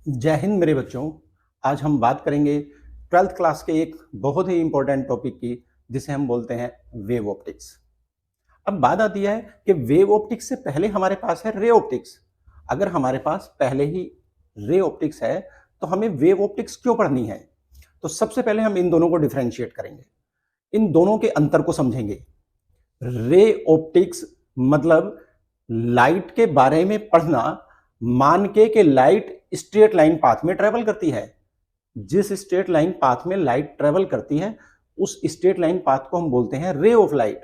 जय हिंद मेरे बच्चों। आज हम बात करेंगे ट्वेल्थ क्लास के एक बहुत ही इंपॉर्टेंट टॉपिक की, जिसे हम बोलते हैं वेव ऑप्टिक्स। अब बात आती है कि वेव ऑप्टिक्स से पहले हमारे पास है रे ऑप्टिक्स। अगर हमारे पास पहले ही रे ऑप्टिक्स है तो हमें वेव ऑप्टिक्स क्यों पढ़नी है? तो सबसे पहले हम इन दोनों को डिफरेंशिएट करेंगे, इन दोनों के अंतर को समझेंगे। रे ऑप्टिक्स मतलब लाइट के बारे में पढ़ना, मान के लाइट स्ट्रेट लाइन पाथ में ट्रेवल करती है। जिस स्ट्रेट लाइन पाथ में लाइट ट्रेवल करती है उस स्ट्रेट लाइन पाथ को हम बोलते हैं रे ऑफ लाइट।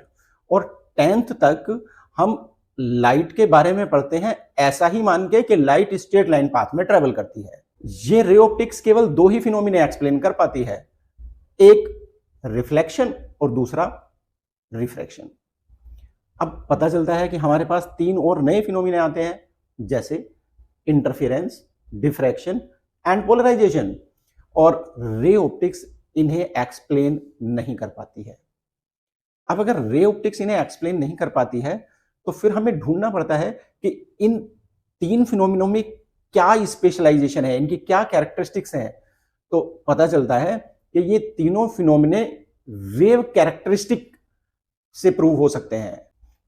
और 10th तक हम लाइट के बारे में पढ़ते हैं ऐसा ही मान के कि लाइट स्ट्रेट लाइन पाथ में ट्रेवल करती है। ये रे ऑप्टिक्स केवल दो ही फिनोमिना एक्सप्लेन कर पाती है, एक रिफ्लेक्शन और दूसरा रिफ्रैक्शन। अब पता चलता है कि हमारे पास तीन और नए फिनोमिना आते हैं, जैसे इंटरफेरेंस, डिफ्रैक्शन एंड पोलराइजेशन, और रे ऑप्टिक्स इन्हें एक्सप्लेन नहीं कर पाती है। अब अगर रे ऑप्टिक्स इन्हें एक्सप्लेन नहीं कर पाती है तो फिर हमें ढूंढना पड़ता है कि इन तीन फिनोमिनों में क्या स्पेशलाइजेशन है, इनकी क्या कैरेक्टरिस्टिक्स हैं। तो पता चलता है कि ये तीनों फिनोमिने वेव कैरेक्टरिस्टिक से प्रूव हो सकते हैं।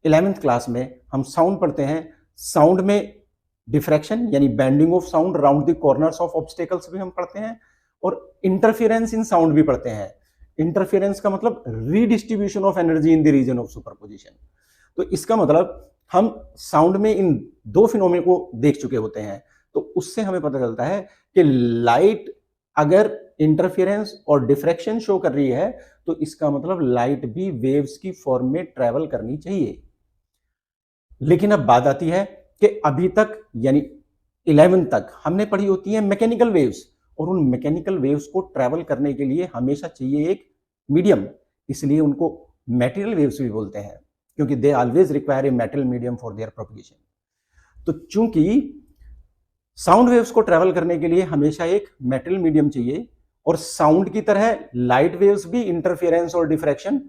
11th क्लास में हम साउंड पढ़ते हैं, साउंड में डिफ्रैक्शन यानी bending of sound around the corners of obstacles भी हम पढ़ते हैं, और इंटरफेरेंस इन साउंड भी पढ़ते हैं। इंटरफेरेंस का मतलब redistribution of energy in the region of superposition. तो इसका मतलब हम साउंड में इन दो फिनोमिना को देख चुके होते हैं। तो उससे हमें पता चलता है कि लाइट अगर इंटरफेरेंस और डिफ्रैक्शन शो कर रही है तो इसका मतलब लाइट भी वेव्स की फॉर्म में ट्रेवल करनी चाहिए। लेकिन अब बात आती है कि अभी तक यानी 11 तक हमने पढ़ी होती है मैकेनिकल वेव्स, और उन मैकेनिकल वेव्स को ट्रेवल करने के लिए हमेशा चाहिए एक मीडियम, इसलिए उनको मेटेरियल वेव्स भी बोलते हैं, क्योंकि they always require a metal medium for their propagation. तो चूंकि साउंड वेव्स को ट्रेवल करने के लिए हमेशा एक मेटल मीडियम चाहिए, और साउंड की तरह लाइट वेव्स भी इंटरफेरेंस और डिफ्रैक्शन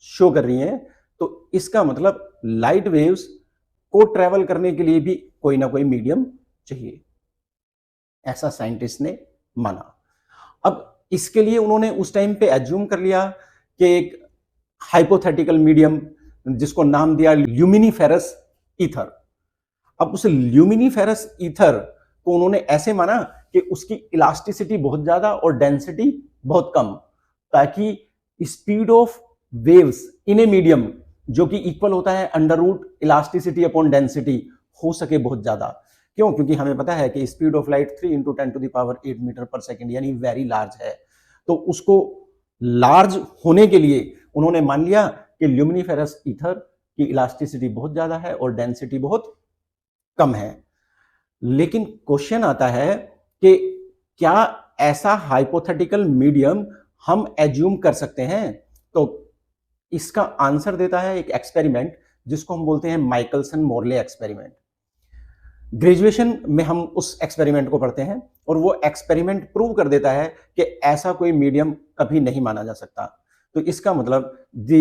शो कर रही हैं, तो इसका मतलब लाइट वेव्स को ट्रेवल करने के लिए भी कोई ना कोई मीडियम चाहिए, ऐसा साइंटिस्ट ने माना। अब इसके लिए उन्होंने उस टाइम पे एज्यूम कर लिया कि एक हाइपोथेटिकल मीडियम, जिसको नाम दिया ल्यूमिनीफेरस ईथर। अब उस ल्यूमिनीफेरस ईथर को उन्होंने ऐसे माना कि उसकी इलास्टिसिटी बहुत ज्यादा और डेंसिटी बहुत कम, ताकि speed of waves in a medium जो कि इक्वल होता है under root elasticity upon density हो सके बहुत ज्यादा। क्यों? क्योंकि हमें पता है कि स्पीड ऑफ लाइट 3 × 10⁸ मीटर पर सेकेंड यानी वेरी लार्ज है। तो उसको लार्ज होने के लिए उन्होंने मान लिया कि ल्यूमिनीफेरस ईथर की इलास्टिसिटी बहुत ज्यादा है और डेंसिटी बहुत कम है। लेकिन क्वेश्चन आता है कि क्या ऐसा हाइपोथेटिकल मीडियम हम एज्यूम कर सकते हैं? तो इसका आंसर देता है एक एक्सपेरिमेंट जिसको हम बोलते हैं माइकलसन मोरले एक्सपेरिमेंट। ग्रेजुएशन में हम उस एक्सपेरिमेंट को पढ़ते हैं, और वो एक्सपेरिमेंट प्रूव कर देता है कि ऐसा कोई मीडियम कभी नहीं माना जा सकता। तो इसका मतलब the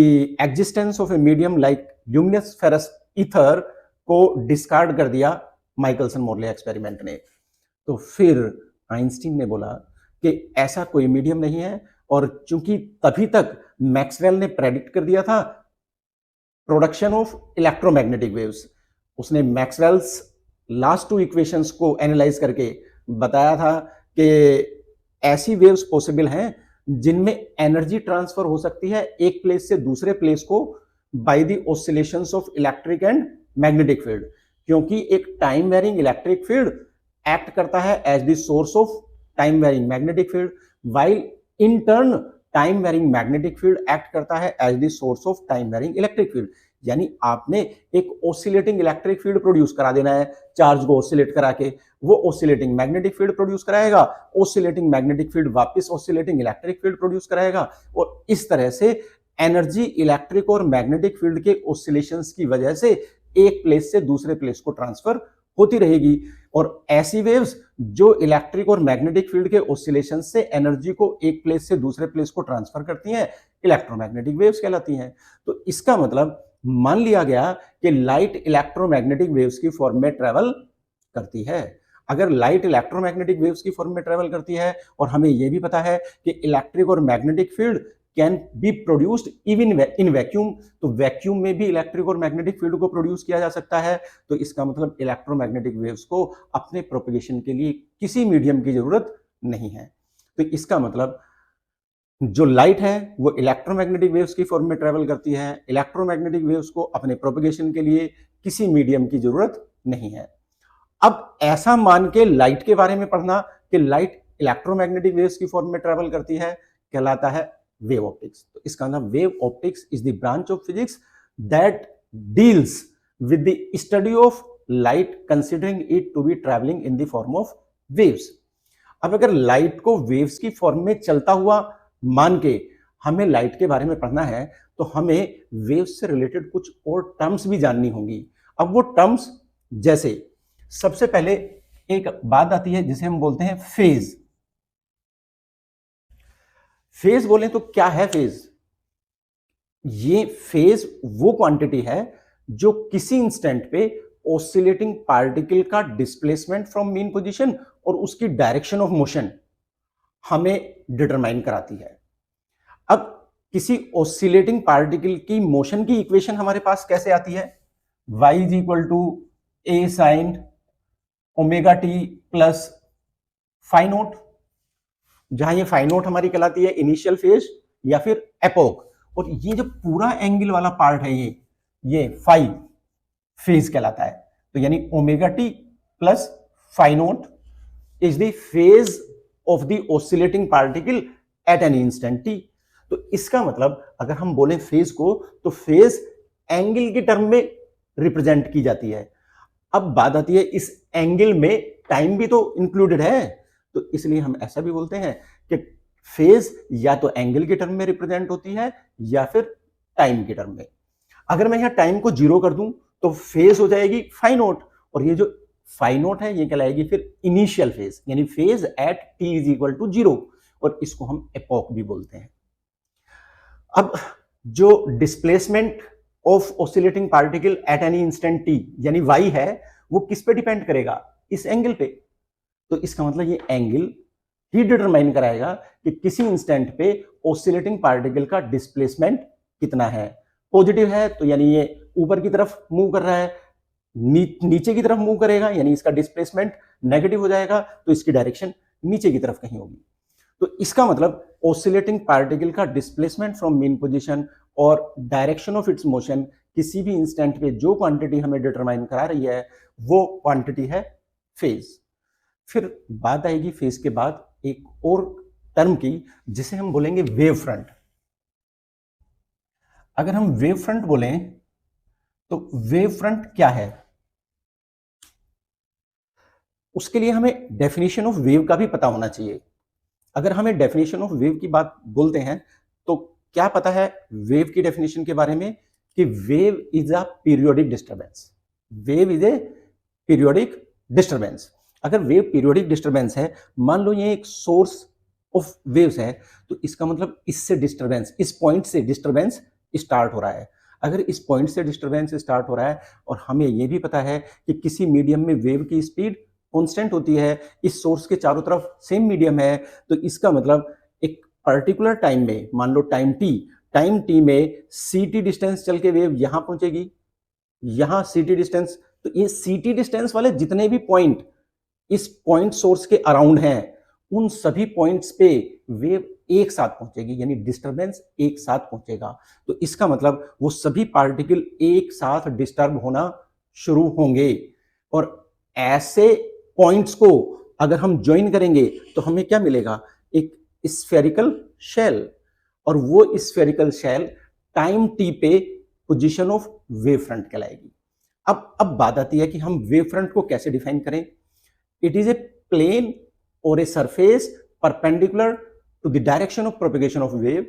existence of a medium like luminous ferrous ether को डिस्कार्ड कर दिया माइकलसन मोरले एक्सपेरिमेंट ने। तो फिर आइंस्टीन ने बोला कि ऐसा कोई मीडियम नहीं है, और चूंकि तभी तक मैक्सवेल ने प्रेडिक्ट कर दिया था प्रोडक्शन ऑफ इलेक्ट्रोमैग्नेटिक वेव्स। उसने मैक्सवेल्स लास्ट टू इक्वेशंस को एनालाइज करके बताया था कि ऐसी वेव्स पॉसिबल हैं जिनमें एनर्जी ट्रांसफर हो सकती है एक प्लेस से दूसरे प्लेस को by the oscillations of electric and magnetic field, क्योंकि एक time varying electric field act करता है as the source of time varying magnetic field, while in turn time varying magnetic field act करता है as the source of time varying electric field. यानी आपने एक oscillating electric field produce करा देना है, चार्ज को ऑसिलेट करा के, वो ऑसिलेटिंग मैग्नेटिक फील्ड प्रोड्यूस कराएगा, ऑसिलेटिंग मैग्नेटिक फील्ड वापस ऑसिलेटिंग इलेक्ट्रिक फील्ड प्रोड्यूस कराएगा, और इस तरह से एनर्जी इलेक्ट्रिक और मैग्नेटिक फील्ड के ऑसिलेशंस की वजह से एक प्लेस से दूसरे प्लेस को ट्रांसफर होती रहेगी। और ऐसी वेव्स जो इलेक्ट्रिक और मैग्नेटिक फील्ड के ऑसिलेशन से एनर्जी को एक प्लेस से दूसरे प्लेस को ट्रांसफर करती हैं, इलेक्ट्रोमैग्नेटिक वेव्स कहलाती हैं। तो इसका मतलब मान लिया गया कि लाइट इलेक्ट्रोमैग्नेटिक वेव्स की फॉर्म में ट्रेवल करती है। अगर लाइट इलेक्ट्रोमैग्नेटिक वेव्स की फॉर्म में ट्रेवल करती है और हमें यह भी पता है कि इलेक्ट्रिक और magnetic field can be produced even in vacuum, तो वैक्यूम में भी इलेक्ट्रिक और मैग्नेटिक फील्ड को प्रोड्यूस किया जा सकता है। तो इसका मतलब इलेक्ट्रोमैग्नेटिक वेव्स को अपने प्रोपगेशन के लिए किसी मीडियम की जरूरत नहीं है। तो इसका मतलब जो लाइट है वो इलेक्ट्रोमैग्नेटिक वेव्स की फॉर्म में ट्रेवल करती है, इलेक्ट्रोमैग्नेटिक वेव्स को अपने प्रोपगेशन के लिए किसी मीडियम की जरूरत नहीं है। अब ऐसा मान के लाइट के बारे में पढ़ना कि लाइट इलेक्ट्रोमैग्नेटिक वेव्स की फॉर्म में ट्रेवल करती है कहलाता है वेव ऑप्टिक्स। तो इसका नाम wave optics is the branch of physics that deals with the study of light considering it to be travelling in the form of waves. अब अगर लाइट को वेव्स की फॉर्म में चलता हुआ मान के हमें लाइट के बारे में पढ़ना है तो हमें वेव्स से रिलेटेड कुछ और टर्म्स भी जाननी होंगी। अब वो टर्म्स जैसे सबसे पहले एक बात आती है जिसे हम बोलते हैं फेज। फेज बोले तो क्या है फेज? ये फेज वो क्वांटिटी है जो किसी इंस्टेंट पे ऑसिलेटिंग पार्टिकल का डिस्प्लेसमेंट फ्रॉम मीन पोजीशन और उसकी डायरेक्शन ऑफ मोशन हमें डिटरमाइन कराती है। अब किसी ऑसिलेटिंग पार्टिकल की मोशन की इक्वेशन हमारे पास कैसे आती है? y is equal to a sine omega t plus phi naught, जहां ये फाई नोट हमारी कहलाती है इनिशियल फेज या फिर एपोक, और ये जो पूरा एंगल वाला पार्ट है ये फाई फेज कहलाता है। तो यानी omega t plus phi naught is the phase of the oscillating particle at an instant t. तो इसका मतलब अगर हम बोले फेज को तो फेज एंगल के टर्म में रिप्रेजेंट की जाती है। अब बात आती है इस एंगल में टाइम भी तो इंक्लूडेड है, तो इसलिए हम ऐसा भी बोलते हैं कि फेज या तो एंगल के टर्म में रिप्रेजेंट होती है या फिर टाइम के टर्म में। अगर मैं यहां टाइम को 0 कर दूं तो फेज हो जाएगी फाई नोट, और ये जो फाई नोट है ये कहलाएगी फिर इनिशियल फेज, यानी phase at t is equal to 0, और इसको हम एपोक भी बोलते हैं। अब जो displacement of oscillating particle at any instant T यानी y है वो किस पे डिपेंड करेगा? इस एंगल पे। तो इसका मतलब ये एंगल ही डिटरमाइन कराएगा कि किसी इंस्टेंट पे ऑसिलेटिंग पार्टिकल का डिस्प्लेसमेंट कितना है। पॉजिटिव है तो यानी ये ऊपर की तरफ मूव कर रहा है, नीचे की तरफ मूव करेगा यानी इसका डिस्प्लेसमेंट नेगेटिव हो जाएगा, तो इसकी डायरेक्शन नीचे की तरफ कहीं होगी। तो इसका मतलब ऑसिलेटिंग पार्टिकल का डिस्प्लेसमेंट फ्रॉम मीन पोजीशन और डायरेक्शन ऑफ इट्स मोशन किसी भी इंस्टेंट पे जो क्वांटिटी हमें डिटरमाइन करा रही है वो क्वांटिटी है फेज। फिर बात आएगी फेज के बाद एक और टर्म की जिसे हम बोलेंगे वेव फ्रंट। अगर हम वेव फ्रंट बोलें तो वेव फ्रंट क्या है, उसके लिए हमें डेफिनेशन ऑफ वेव का भी पता होना चाहिए। अगर हमें डेफिनेशन ऑफ वेव की बात बोलते हैं तो क्या पता है वेव की डेफिनेशन के बारे में कि wave is a periodic disturbance. Wave is a periodic disturbance. अगर वेव पीरियोडिक डिस्टर्बेंस है, मान लो ये एक सोर्स ऑफ वेव्स है, तो इसका मतलब इससे डिस्टर्बेंस, इस पॉइंट से डिस्टर्बेंस स्टार्ट हो रहा है। अगर इस पॉइंट से डिस्टर्बेंस स्टार्ट हो रहा है और हमें यह भी पता है कि किसी मीडियम में वेव की स्पीड कांस्टेंट होती है, इस सोर्स के चारों तरफ सेम मीडियम है, तो इसका मतलब एक पर्टिकुलर टाइम में, मान लो टाइम टी में ct डिस्टेंस चल के वेव यहां पहुंचेगी, यहां ct डिस्टेंस, तो ये ct डिस्टेंस वाले जितने भी पॉइंट इस पॉइंट सोर्स के अराउंड हैं उन सभी पॉइंट्स पे वेव एक साथ पहुंचेगी, यानी डिस्टर्बेंस एक साथ पहुंचेगा। तो इसका मतलब वो सभी पार्टिकल एक साथ डिस्टर्ब होना शुरू होंगे, और ऐसे पॉइंट्स को अगर हम ज्वाइन करेंगे तो हमें क्या मिलेगा? एक स्फेरिकल शेल, और वो स्फेरिकल शेल टाइम टी पे पोजीशन ऑफ वेव फ्रंट कहलाएगी। अब बात आती है कि हम वेव फ्रंट को कैसे डिफाइन करें। It is a plane or a surface perpendicular to the direction of propagation of wave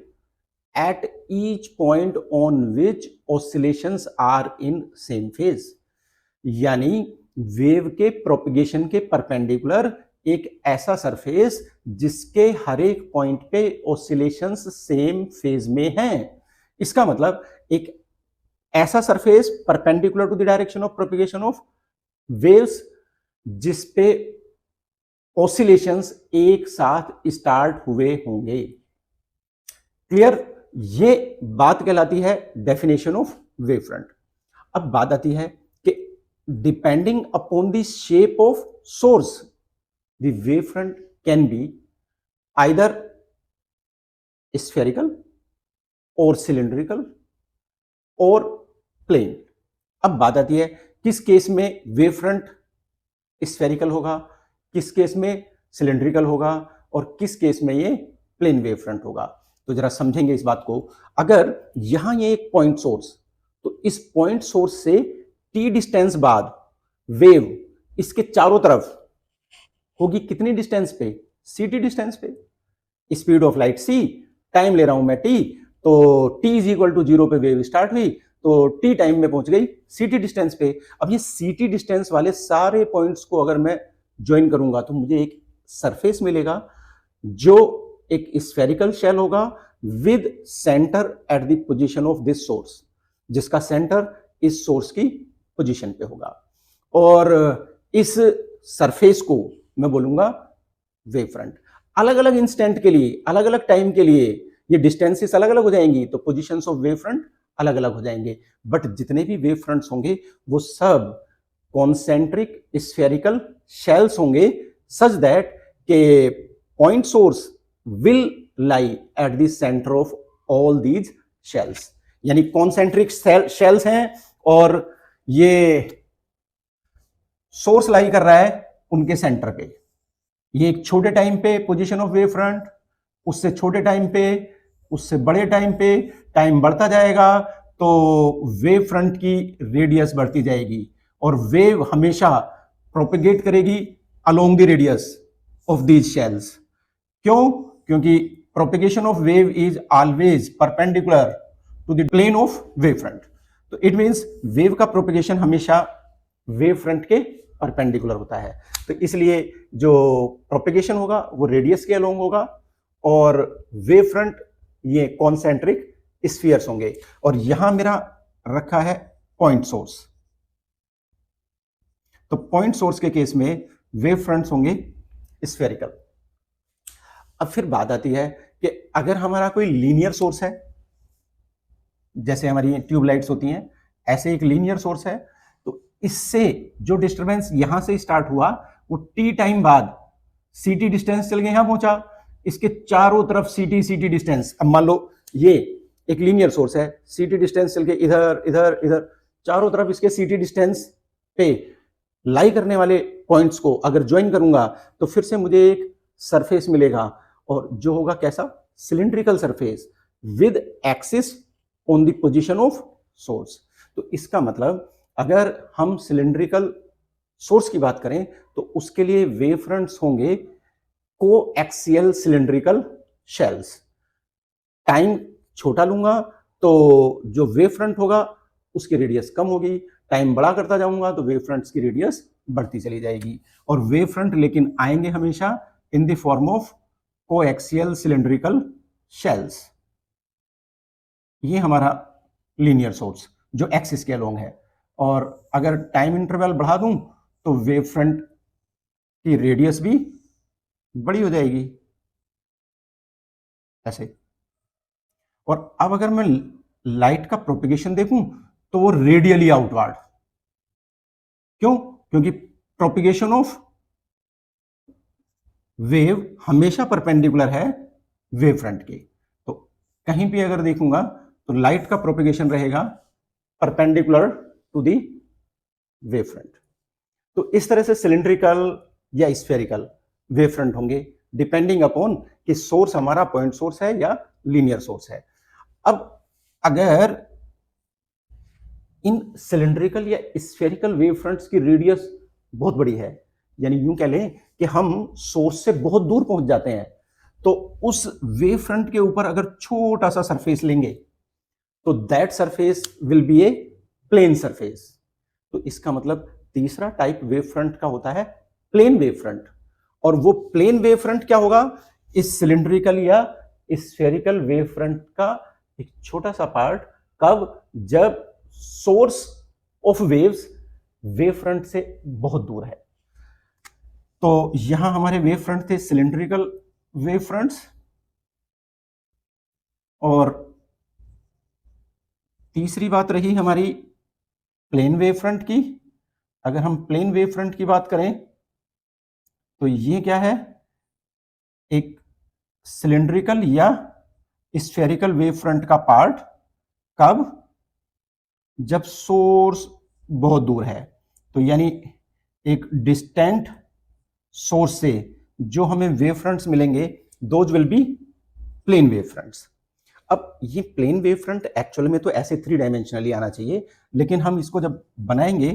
at each point on which oscillations are in same phase। यानी वेव के प्रोपगेशन के परपेंडिकुलर एक ऐसा surface जिसके हर एक पॉइंट पे oscillations same phase में हैं। इसका मतलब एक ऐसा surface perpendicular to the direction of propagation of waves जिस पे ऑसिलेशंस एक साथ स्टार्ट हुए होंगे। क्लियर? ये बात कहलाती है डेफिनेशन ऑफ वेव फ्रंट। अब बात आती है कि depending upon the shape of source the wave front can be either spherical और सिलिंड्रिकल और प्लेन। अब बात आती है किस केस में वेव फ्रंट स्फेरिकल होगा, किस केस में सिलिंड्रिकल होगा और किस केस में ये प्लेन वेव फ्रंट होगा। तो जरा समझेंगे इस बात को। अगर यहां ये एक पॉइंट सोर्स, तो इस पॉइंट सोर्स से टी डिस्टेंस बाद वेव इसके चारों तरफ होगी कितनी डिस्टेंस पे? सी टी डिस्टेंस पे। Speed of light c, time ले रहा हूं मैं टी, तो टी इज इक्वल टू 0 पे वेव स्टार्ट हुई, तो टी टाइम में पहुंच गई सीटी डिस्टेंस पे। अब ये सीटी डिस्टेंस वाले सारे पॉइंट्स को अगर मैं ज्वाइन करूंगा तो मुझे एक सरफेस मिलेगा जो एक स्फेरिकल शेल होगा with centre at the position of this source, जिसका सेंटर इस सोर्स की पोजीशन पे होगा। और इस सरफेस को मैं बोलूंगा वेव फ्रंट। अलग अलग इंस्टेंट के लिए, अलग अलग टाइम के लिए ये डिस्टेंसेस अलग अलग हो जाएंगी, तो पोजीशंस ऑफ वेव फ्रंट अलग अलग हो जाएंगे, बट जितने भी वेव फ्रंट्स होंगे वो सब कॉन्सेंट्रिक स्फेरिकल शेल्स होंगे, सच दैट के point source will lie at the centre of all these shells. यानी कॉन्सेंट्रिक शेल्स हैं और ये सोर्स लाई कर रहा है उनके सेंटर पे। ये एक छोटे टाइम पे पोजीशन ऑफ वेव फ्रंट, उससे छोटे टाइम पे, उससे बड़े टाइम पे, टाइम बढ़ता जाएगा तो वेव फ्रंट की रेडियस बढ़ती जाएगी और वेव हमेशा प्रोपेगेट करेगी along the radius of these shells. क्यों? क्योंकि propagation of wave is always perpendicular to the plane of wave front. तो इट मींस वेव का प्रोपेगेशन हमेशा वेव फ्रंट के परपेंडिकुलर होता है। तो इसलिए जो प्रोपेगेशन होगा वो रेडियस के अलोंग होगा और वेव फ्रंट ये कॉन्सेंट्रिक स्फीयर्स होंगे। और यहां मेरा रखा है पॉइंट सोर्स, तो पॉइंट सोर्स के केस में वेव फ्रंट्स होंगे स्फेरिकल। अब फिर बात आती है कि अगर हमारा कोई लीनियर सोर्स है, जैसे हमारी ट्यूबलाइट्स होती हैं, ऐसे एक लीनियर सोर्स है, तो इससे जो डिस्टरबेंस यहां से स्टार्ट हुआ वो टी टाइम बाद सीटी डिस्टेंस चल के यहां पहुंचा, इसके चारों तरफ सीटी डिस्टेंस। अब मान लो ये एक लीनियर सोर्स है, सीटी डिस्टेंस चल के इधर इधर इधर चारों तरफ इसके सीटी डिस्टेंस पे लाई करने वाले पॉइंट्स को अगर ज्वाइन करूंगा तो फिर से मुझे एक सरफेस मिलेगा और जो होगा कैसा? Cylindrical surface with axis on the position of source. तो इसका मतलब अगर हम सिलिंड्रिकल सोर्स की बात करें तो उसके लिए वेव फ्रंट्स होंगे कोएक्सियल सिलिंड्रिकल शेल्स। टाइम छोटा लूंगा तो जो वेव फ्रंट होगा उसकी रेडियस कम होगी, टाइम बड़ा करता जाऊंगा तो वेव फ्रंट्स की रेडियस बढ़ती चली जाएगी। और वेव फ्रंट लेकिन आएंगे हमेशा इन the form of coaxial cylindrical shells. ये हमारा लीनियर सोर्स जो एक्सिस के अलोंग है। और अगर टाइम इंटरवल बढ़ा दूं तो वेव फ्रंट की रेडियस भी बड़ी हो जाएगी ऐसे। और अब अगर मैं लाइट का प्रोपेगेशन देखूं तो वो रेडियली आउटवर्ड। क्यों? क्योंकि प्रोपेगेशन ऑफ वेव हमेशा परपेंडिकुलर है वेव फ्रंट के। तो कहीं भी अगर देखूंगा तो लाइट का प्रोपेगेशन रहेगा perpendicular to the wave front. तो इस तरह से सिलिंड्रिकल या स्फेरिकल वेव फ्रंट होंगे डिपेंडिंग अपॉन कि सोर्स हमारा पॉइंट सोर्स है या लीनियर सोर्स है। अब अगर इन सिलिंड्रिकल या स्फेरिकल वेव फ्रंट्स की रेडियस बहुत बड़ी है, यानी यूं कह लें कि हम सोर्स से बहुत दूर पहुंच जाते हैं, तो उस वेव फ्रंट के ऊपर अगर छोटा सा सरफेस लेंगे तो that surface will be a plane surface. तो इसका मतलब तीसरा टाइप वेव फ्रंट का होता है प्लेन वेव फ्रंट। और वो प्लेन वेव फ्रंट क्या होगा? इस सिलिंड्रिकल या स्फेरिकल वेव फ्रंट का एक छोटा सा पार्ट। कब? जब source of waves wave front से बहुत दूर है। तो यहां हमारे वेव फ्रंट थे सिलेंड्रिकल वेव फ्रंट्स, और तीसरी बात रही हमारी प्लेन वेव फ्रंट की। अगर हम प्लेन वेव फ्रंट की बात करें तो ये क्या है, एक सिलेंड्रिकल या स्फेरिकल वेव फ्रंट का पार्ट। कब? जब सोर्स बहुत दूर है, तो यानी एक डिस्टेंट सोर्स से जो हमें वेव फ्रंट्स मिलेंगे those will be plane wave fronts. अब ये प्लेन वेव फ्रंट एक्चुअल में तो ऐसे 3 डायमेंशनली आना चाहिए, लेकिन हम इसको जब बनाएंगे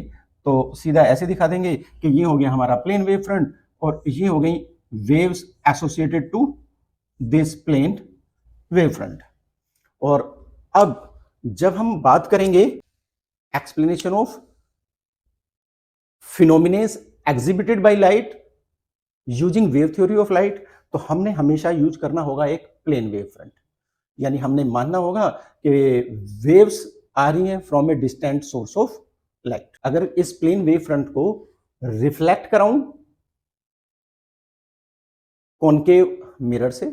तो सीधा ऐसे दिखा देंगे कि ये हो गया हमारा प्लेन वेव फ्रंट और ये हो गई waves associated to this plane wave front. और अब जब हम बात करेंगे explanation of phenomena exhibited by light using wave theory of light, तो हमने हमेशा यूज करना होगा एक प्लेन वेव फ्रंट। यानी हमने मानना होगा कि वेव्स आ रही हैं from a distant source of light. अगर इस प्लेन वेव फ्रंट को रिफ्लेक्ट कराऊं कॉनकेव मिरर से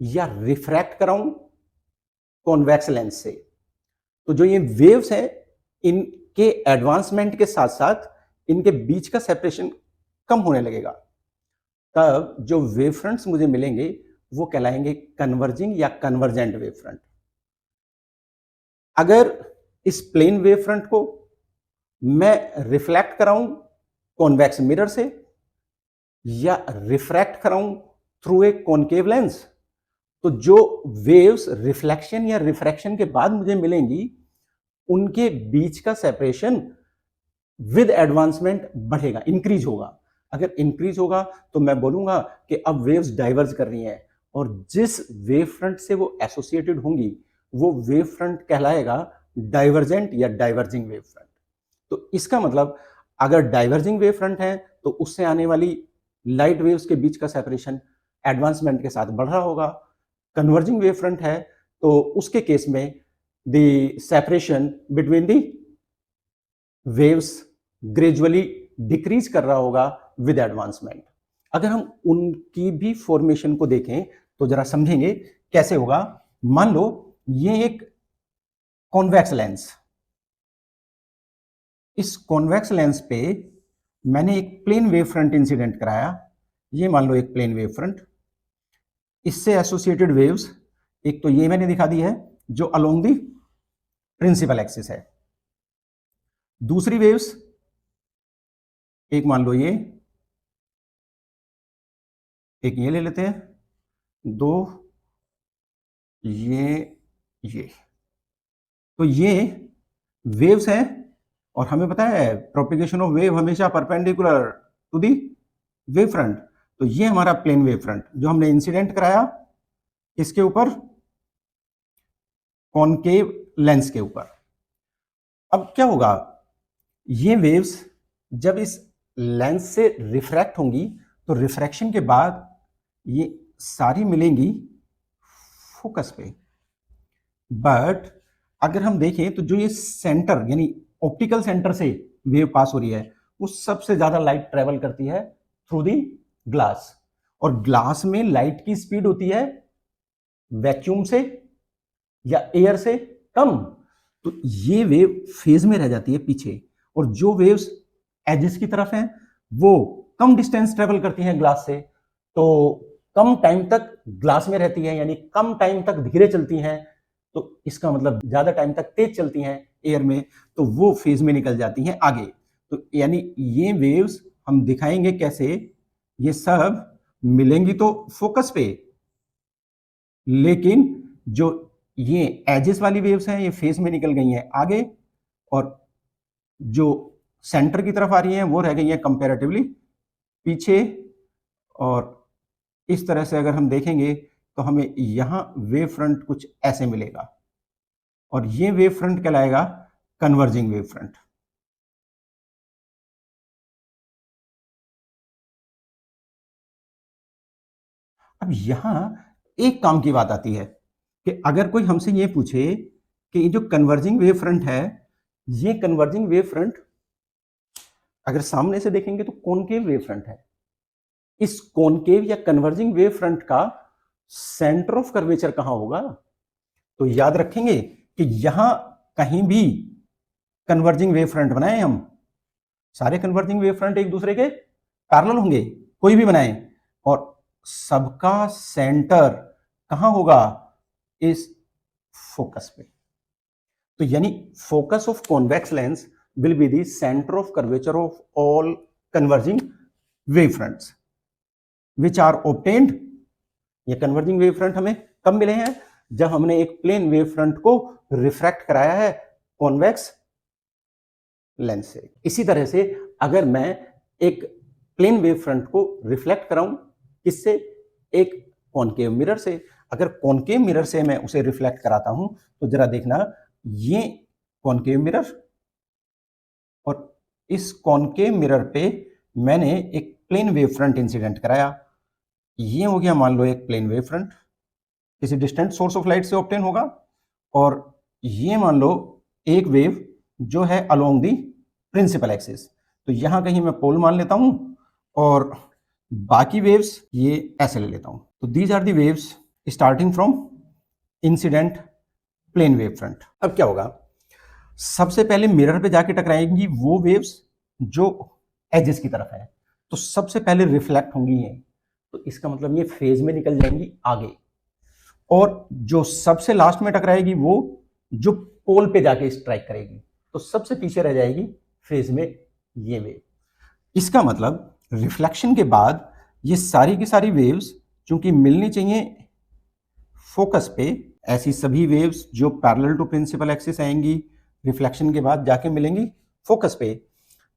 या रिफ्रैक्ट कराऊं कॉन्वेक्स लेंस से, तो जो ये वेव्स हैं इनके एडवांसमेंट के साथ साथ इनके बीच का सेपरेशन कम होने लगेगा। तब जो वेव फ्रंट्स मुझे मिलेंगे वो कहलाएंगे कन्वर्जिंग या कन्वर्जेंट वेव फ्रंट। अगर इस प्लेन वेव फ्रंट को मैं रिफ्लेक्ट कराऊं कॉन्वेक्स मिरर से या रिफ्रैक्ट कराऊं थ्रू ए कॉनकेव लेंस, तो जो वेव्स रिफ्लेक्शन या रिफ्रैक्शन के बाद मुझे मिलेंगी उनके बीच का सेपरेशन विद एडवांसमेंट बढ़ेगा, इंक्रीज होगा। अगर इंक्रीज होगा तो मैं बोलूंगा कि अब वेव्स डाइवर्ज कर रही हैं, और जिस वेव फ्रंट से वो एसोसिएटेड होंगी वो वेव फ्रंट कहलाएगा डाइवर्जेंट या डाइवर्जिंग वेव फ्रंट। तो इसका मतलब अगर डाइवर्जिंग वेव फ्रंट है तो उससे आने वाली लाइट वेव्स के बीच का सेपरेशन एडवांसमेंट के साथ बढ़ रहा होगा। कन्वर्जिंग वेव फ्रंट है तो उसके केस में the separation between the waves gradually decrease कर रहा होगा विद एडवांसमेंट। अगर हम उनकी भी फॉर्मेशन को देखें तो जरा समझेंगे कैसे होगा। मान लो ये एक कॉन्वेक्स लेंस, इस कॉन्वेक्स लेंस पे मैंने एक प्लेन वेव फ्रंट इंसिडेंट कराया। ये मान लो एक प्लेन वेव फ्रंट, इससे एसोसिएटेड वेव्स एक तो ये मैंने दिखा दी है जो अलोंग दी प्रिंसिपल एक्सिस है। दूसरी वेव्स एक मान लो ये, एक ये ले लेते हैं, दो ये तो ये वेव्स हैं, और हमें पता है प्रोपिगेशन ऑफ वेव हमेशा perpendicular to the wave front. तो ये हमारा प्लेन वेव फ्रंट जो हमने इंसिडेंट कराया इसके ऊपर, कॉनकेव लेंस के ऊपर। अब क्या होगा, ये वेव्स जब इस लेंस से रिफ्रैक्ट होंगी तो रिफ्रैक्शन के बाद ये सारी मिलेंगी फोकस पे। बट अगर हम देखें तो जो ये सेंटर यानी ऑप्टिकल सेंटर से वेव पास हो रही है वो सबसे ज्यादा लाइट ट्रेवल करती है थ्रू दी ग्लास, और ग्लास में लाइट की स्पीड होती है वैक्यूम से या एयर से कम। तो ये वेव फेज में रह जाती है पीछे, और जो वेव्स एजेस की तरफ हैं वो कम डिस्टेंस ट्रेवल करती हैं ग्लास से, तो कम टाइम तक ग्लास में रहती है, यानी कम टाइम तक धीरे चलती हैं। तो इसका मतलब ज्यादा टाइम तक तेज चलती हैं एयर में, तो वो फेज में निकल जाती हैं आगे। तो यानी ये वेव्स हम दिखाएंगे कैसे, ये सब मिलेंगी तो फोकस पे, लेकिन जो ये एजेस वाली वेव्स हैं ये फेज में निकल गई हैं आगे, और जो सेंटर की तरफ आ रही हैं वो रह गई हैं कंपैरेटिवली पीछे। और इस तरह से अगर हम देखेंगे तो हमें यहां वेव फ्रंट कुछ ऐसे मिलेगा, और ये वेव फ्रंट कहलाएगा कन्वर्जिंग वेव फ्रंट। अब यहां एक काम की बात आती है कि अगर कोई हमसे ये पूछे कि ये जो कन्वर्जिंग वेव फ्रंट है, ये कन्वर्जिंग वेव फ्रंट अगर सामने से देखेंगे तो कॉनकेव वेव फ्रंट है, इस कॉनकेव या कन्वर्जिंग वेव फ्रंट का सेंटर ऑफ कर्वेचर कहां होगा? तो याद रखेंगे कि यहां कहीं भी कन्वर्जिंग वेव फ्रंट बनाए हम, सारे कन्वर्जिंग वेव फ्रंट एक दूसरे के पैरेलल होंगे, कोई भी बनाए, और सबका सेंटर कहां होगा? इस फोकस पे। तो यानी focus of convex lens will be the centre of curvature of all converging wave fronts which are obtained. ये कन्वर्जिंग वेव फ्रंट हमें कब मिले हैं? जब हमने एक प्लेन वेव फ्रंट को रिफ्रैक्ट कराया है कॉन्वेक्स लेंस से। इसी तरह से अगर मैं एक प्लेन वेव फ्रंट को रिफ्लेक्ट कराऊं, किससे? एक कॉनकेव मिरर से। अगर कॉनकेव मिरर से मैं उसे रिफ्लेक्ट कराता हूं तो जरा देखना, ये कॉनकेव मिरर, और इस कॉनकेव मिरर पे मैंने एक प्लेन वेव फ्रंट इंसिडेंट कराया। ये हो गया मान लो एक प्लेन वेव फ्रंट, किसी डिस्टेंट सोर्स ऑफ लाइट से ऑब्टेन होगा, और ये मान लो एक वेव जो है अलोंग दी प्रिंसिपल एक्सिस। तो यहां कहीं मैं पोल मान लेता हूं, और बाकी वेव्स ये ऐसे ले लेता हूं। तो these are the waves starting from incident plane wave front. अब क्या होगा? सबसे पहले मिरर पे जाके टकराएंगी वो वेव्स जो एजेस की तरफ है, तो सबसे पहले रिफ्लेक्ट होंगी ये, तो इसका मतलब ये फेज में निकल जाएंगी आगे, और जो सबसे लास्ट में टकराएगी वो जो पोल पे जाके स्ट्राइक करेगी, तो सबसे पीछे रह जाएगी फेज में ये वेव। इसका मतलब रिफ्लेक्शन के बाद ये सारी की सारी वेव्स चूंकि मिलनी चाहिए फोकस पे, ऐसी सभी वेव्स जो पैरेलल टू प्रिंसिपल एक्सिस आएंगी रिफ्लेक्शन के बाद जाके मिलेंगी फोकस पे।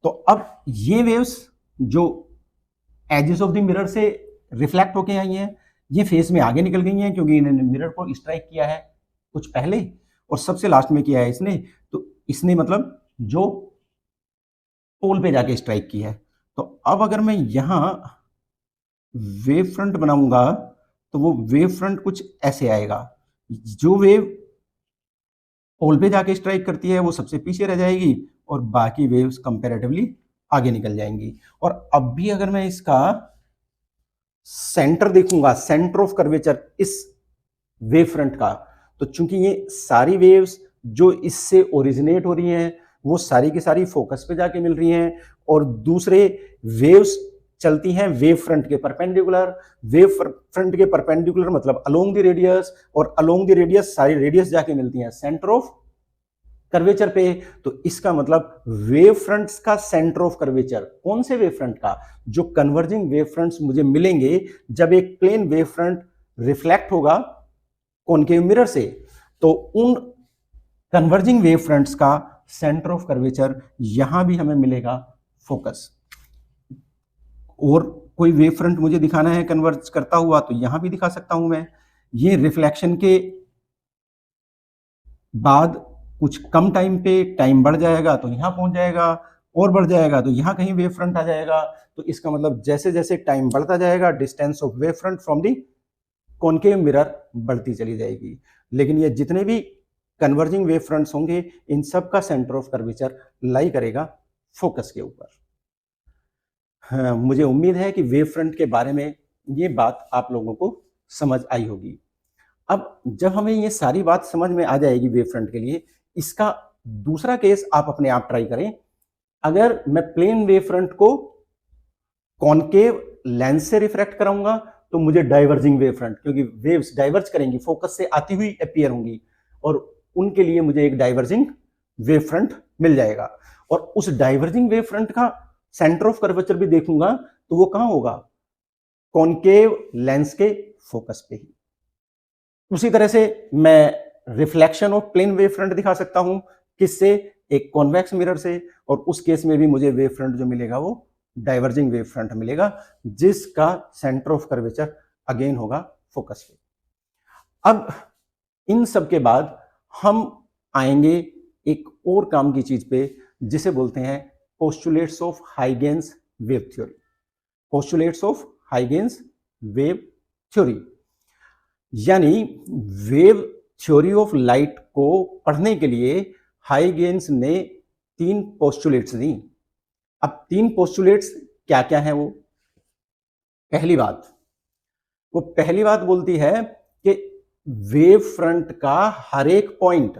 तो अब ये वेव्स जो एजेस ऑफ द मिरर से रिफ्लेक्ट होके आई हैं, ये फेस में आगे निकल गई हैं क्योंकि इन्होंने मिरर को स्ट्राइक किया है कुछ पहले, और सबसे लास्ट में किया है इसने, तो इसने मतलब जो पोल पे जाके स्ट्राइक की है। तो अब अगर मैं यहां वेव फ्रंट बनाऊंगा तो वो वेव फ्रंट कुछ ऐसे आएगा। जो वेव पोल पे जाके स्ट्राइक करती है वो सबसे पीछे रह जाएगी, और बाकी वेव्स कंपैरेटिवली आगे निकल जाएंगी। और अब भी अगर मैं इसका सेंटर देखूंगा, सेंटर ऑफ कर्वेचर इस वेव फ्रंट का, तो चूंकि ये सारी वेव्स जो इससे ओरिजिनेट हो रही हैं वो सारी की सारी फोकस पे जाके मिल रही हैं, और दूसरे वेव्स चलती हैं वेव फ्रंट के परपेंडिकुलर। वेव फ्रंट के परपेंडिकुलर मतलब अलोंग द रेडियस, और अलोंग द रेडियस सारी रेडियस जाके मिलती हैं सेंटर ऑफ कर्वेचर पे। तो इसका मतलब वेव फ्रंट्स का सेंटर ऑफ कर्वेचर, कौन से वेव फ्रंट का? जो कन्वर्जिंग वेव फ्रंट्स मुझे मिलेंगे जब एक प्लेन वेव फ्रंट रिफ्लेक्ट होगा कॉनकेव मिरर से, तो उन कन्वर्जिंग वेव फ्रंट्स का सेंटर ऑफ कर्वेचर यहां भी हमें मिलेगा फोकस। और कोई वेव फ्रंट मुझे दिखाना है कन्वर्ज करता हुआ तो यहां भी दिखा सकता हूं मैं। ये रिफ्लेक्शन के बाद कुछ कम टाइम पे टाइम बढ़ जाएगा तो यहां पहुंच जाएगा, और बढ़ जाएगा तो यहां कहीं वेव फ्रंट आ जाएगा। तो इसका मतलब जैसे जैसे टाइम बढ़ता जाएगा distance of wave front from the concave mirror बढ़ती चली जाएगी। लेकिन ये जितने भी कन्वर्जिंग वेव फ्रंट्स होंगे इन सब का सेंटर ऑफ कर्वेचर लाई करेगा फोकस के ऊपर। हाँ, मुझे उम्मीद है कि वेव फ्रंट के बारे में ये बात आप लोगों को समझ आई होगी। अब जब हमें ये सारी बात समझ में आ जाएगी वेव फ्रंट के लिए, इसका दूसरा केस आप अपने आप ट्राई करें। अगर मैं प्लेन वेव फ्रंट को कॉनकेव लेंस से रिफ्रैक्ट कराऊंगा तो मुझे डाइवर्जिंग वेव फ्रंट, क्योंकि वेव्स डाइवर्ज करेंगी फोकस से आती हुई अपीयर होंगी, और उनके लिए मुझे एक डाइवर्जिंग वेव फ्रंट मिल जाएगा। और उस डाइवर्जिंग वेव फ्रंट का सेंटर ऑफ कर्वेचर भी देखूंगा तो वो कहां होगा? कॉनकेव लेंस के फोकस पे ही। उसी तरह से मैं reflection of plane wave front दिखा सकता हूं, किससे? एक कॉन्वेक्स मिरर से, और उस केस में भी मुझे वेव फ्रंट जो मिलेगा वो डाइवर्जिंग वेव फ्रंट मिलेगा, जिसका सेंटर ऑफ कर्वेचर अगेन होगा फोकस पे। अब इन सब के बाद हम आएंगे एक और काम की चीज पे जिसे बोलते हैं postulates of Huygens wave theory. Postulates of Huygens wave theory यानी वेव थ्योरी ऑफ लाइट को पढ़ने के लिए हाइगेन्स ने 3 पोस्टुलेट्स दी। अब 3 पोस्टुलेट्स क्या क्या हैं वो? पहली बात, वो पहली बात बोलती है कि वेव फ्रंट का हर एक पॉइंट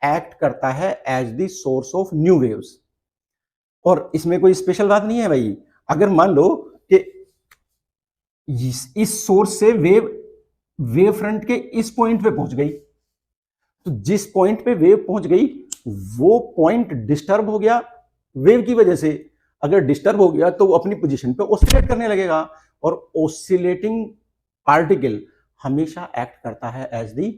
एक्ट करता है as the source of new waves. और इसमें कोई स्पेशल बात नहीं है भाई। अगर मान लो कि इस सोर्स से वेव फ्रंट के इस पॉइंट पे पहुंच गई, तो जिस पॉइंट पे वेव पहुंच गई वो पॉइंट डिस्टर्ब हो गया वेव की वजह से। अगर डिस्टर्ब हो गया तो वो अपनी पोजीशन पे ऑसिलेट करने लगेगा, और ऑसिलेटिंग पार्टिकल हमेशा एक्ट करता है as the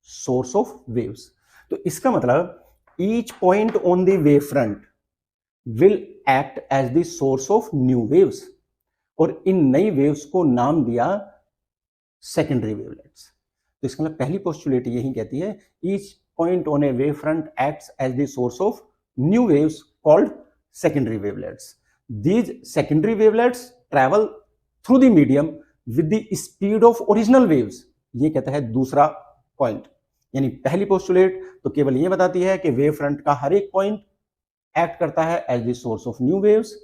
source of waves. तो इसका मतलब each point on the wave front will act as the source of new waves, और इन नई वेव्स को नाम दिया सेकेंडरी वेवलेट्स। तो इसका मतलब पहली पोस्टुलेट यही कहती है, each point on a wave front acts as the source of new waves called secondary wavelets. These secondary wavelets travel through the medium with the speed of original waves. ये कहता है दूसरा पॉइंट। यानी पहली postulate तो केवल ये बताती है कि वेव फ्रंट का हर एक पॉइंट एक्ट करता है as the source of new waves,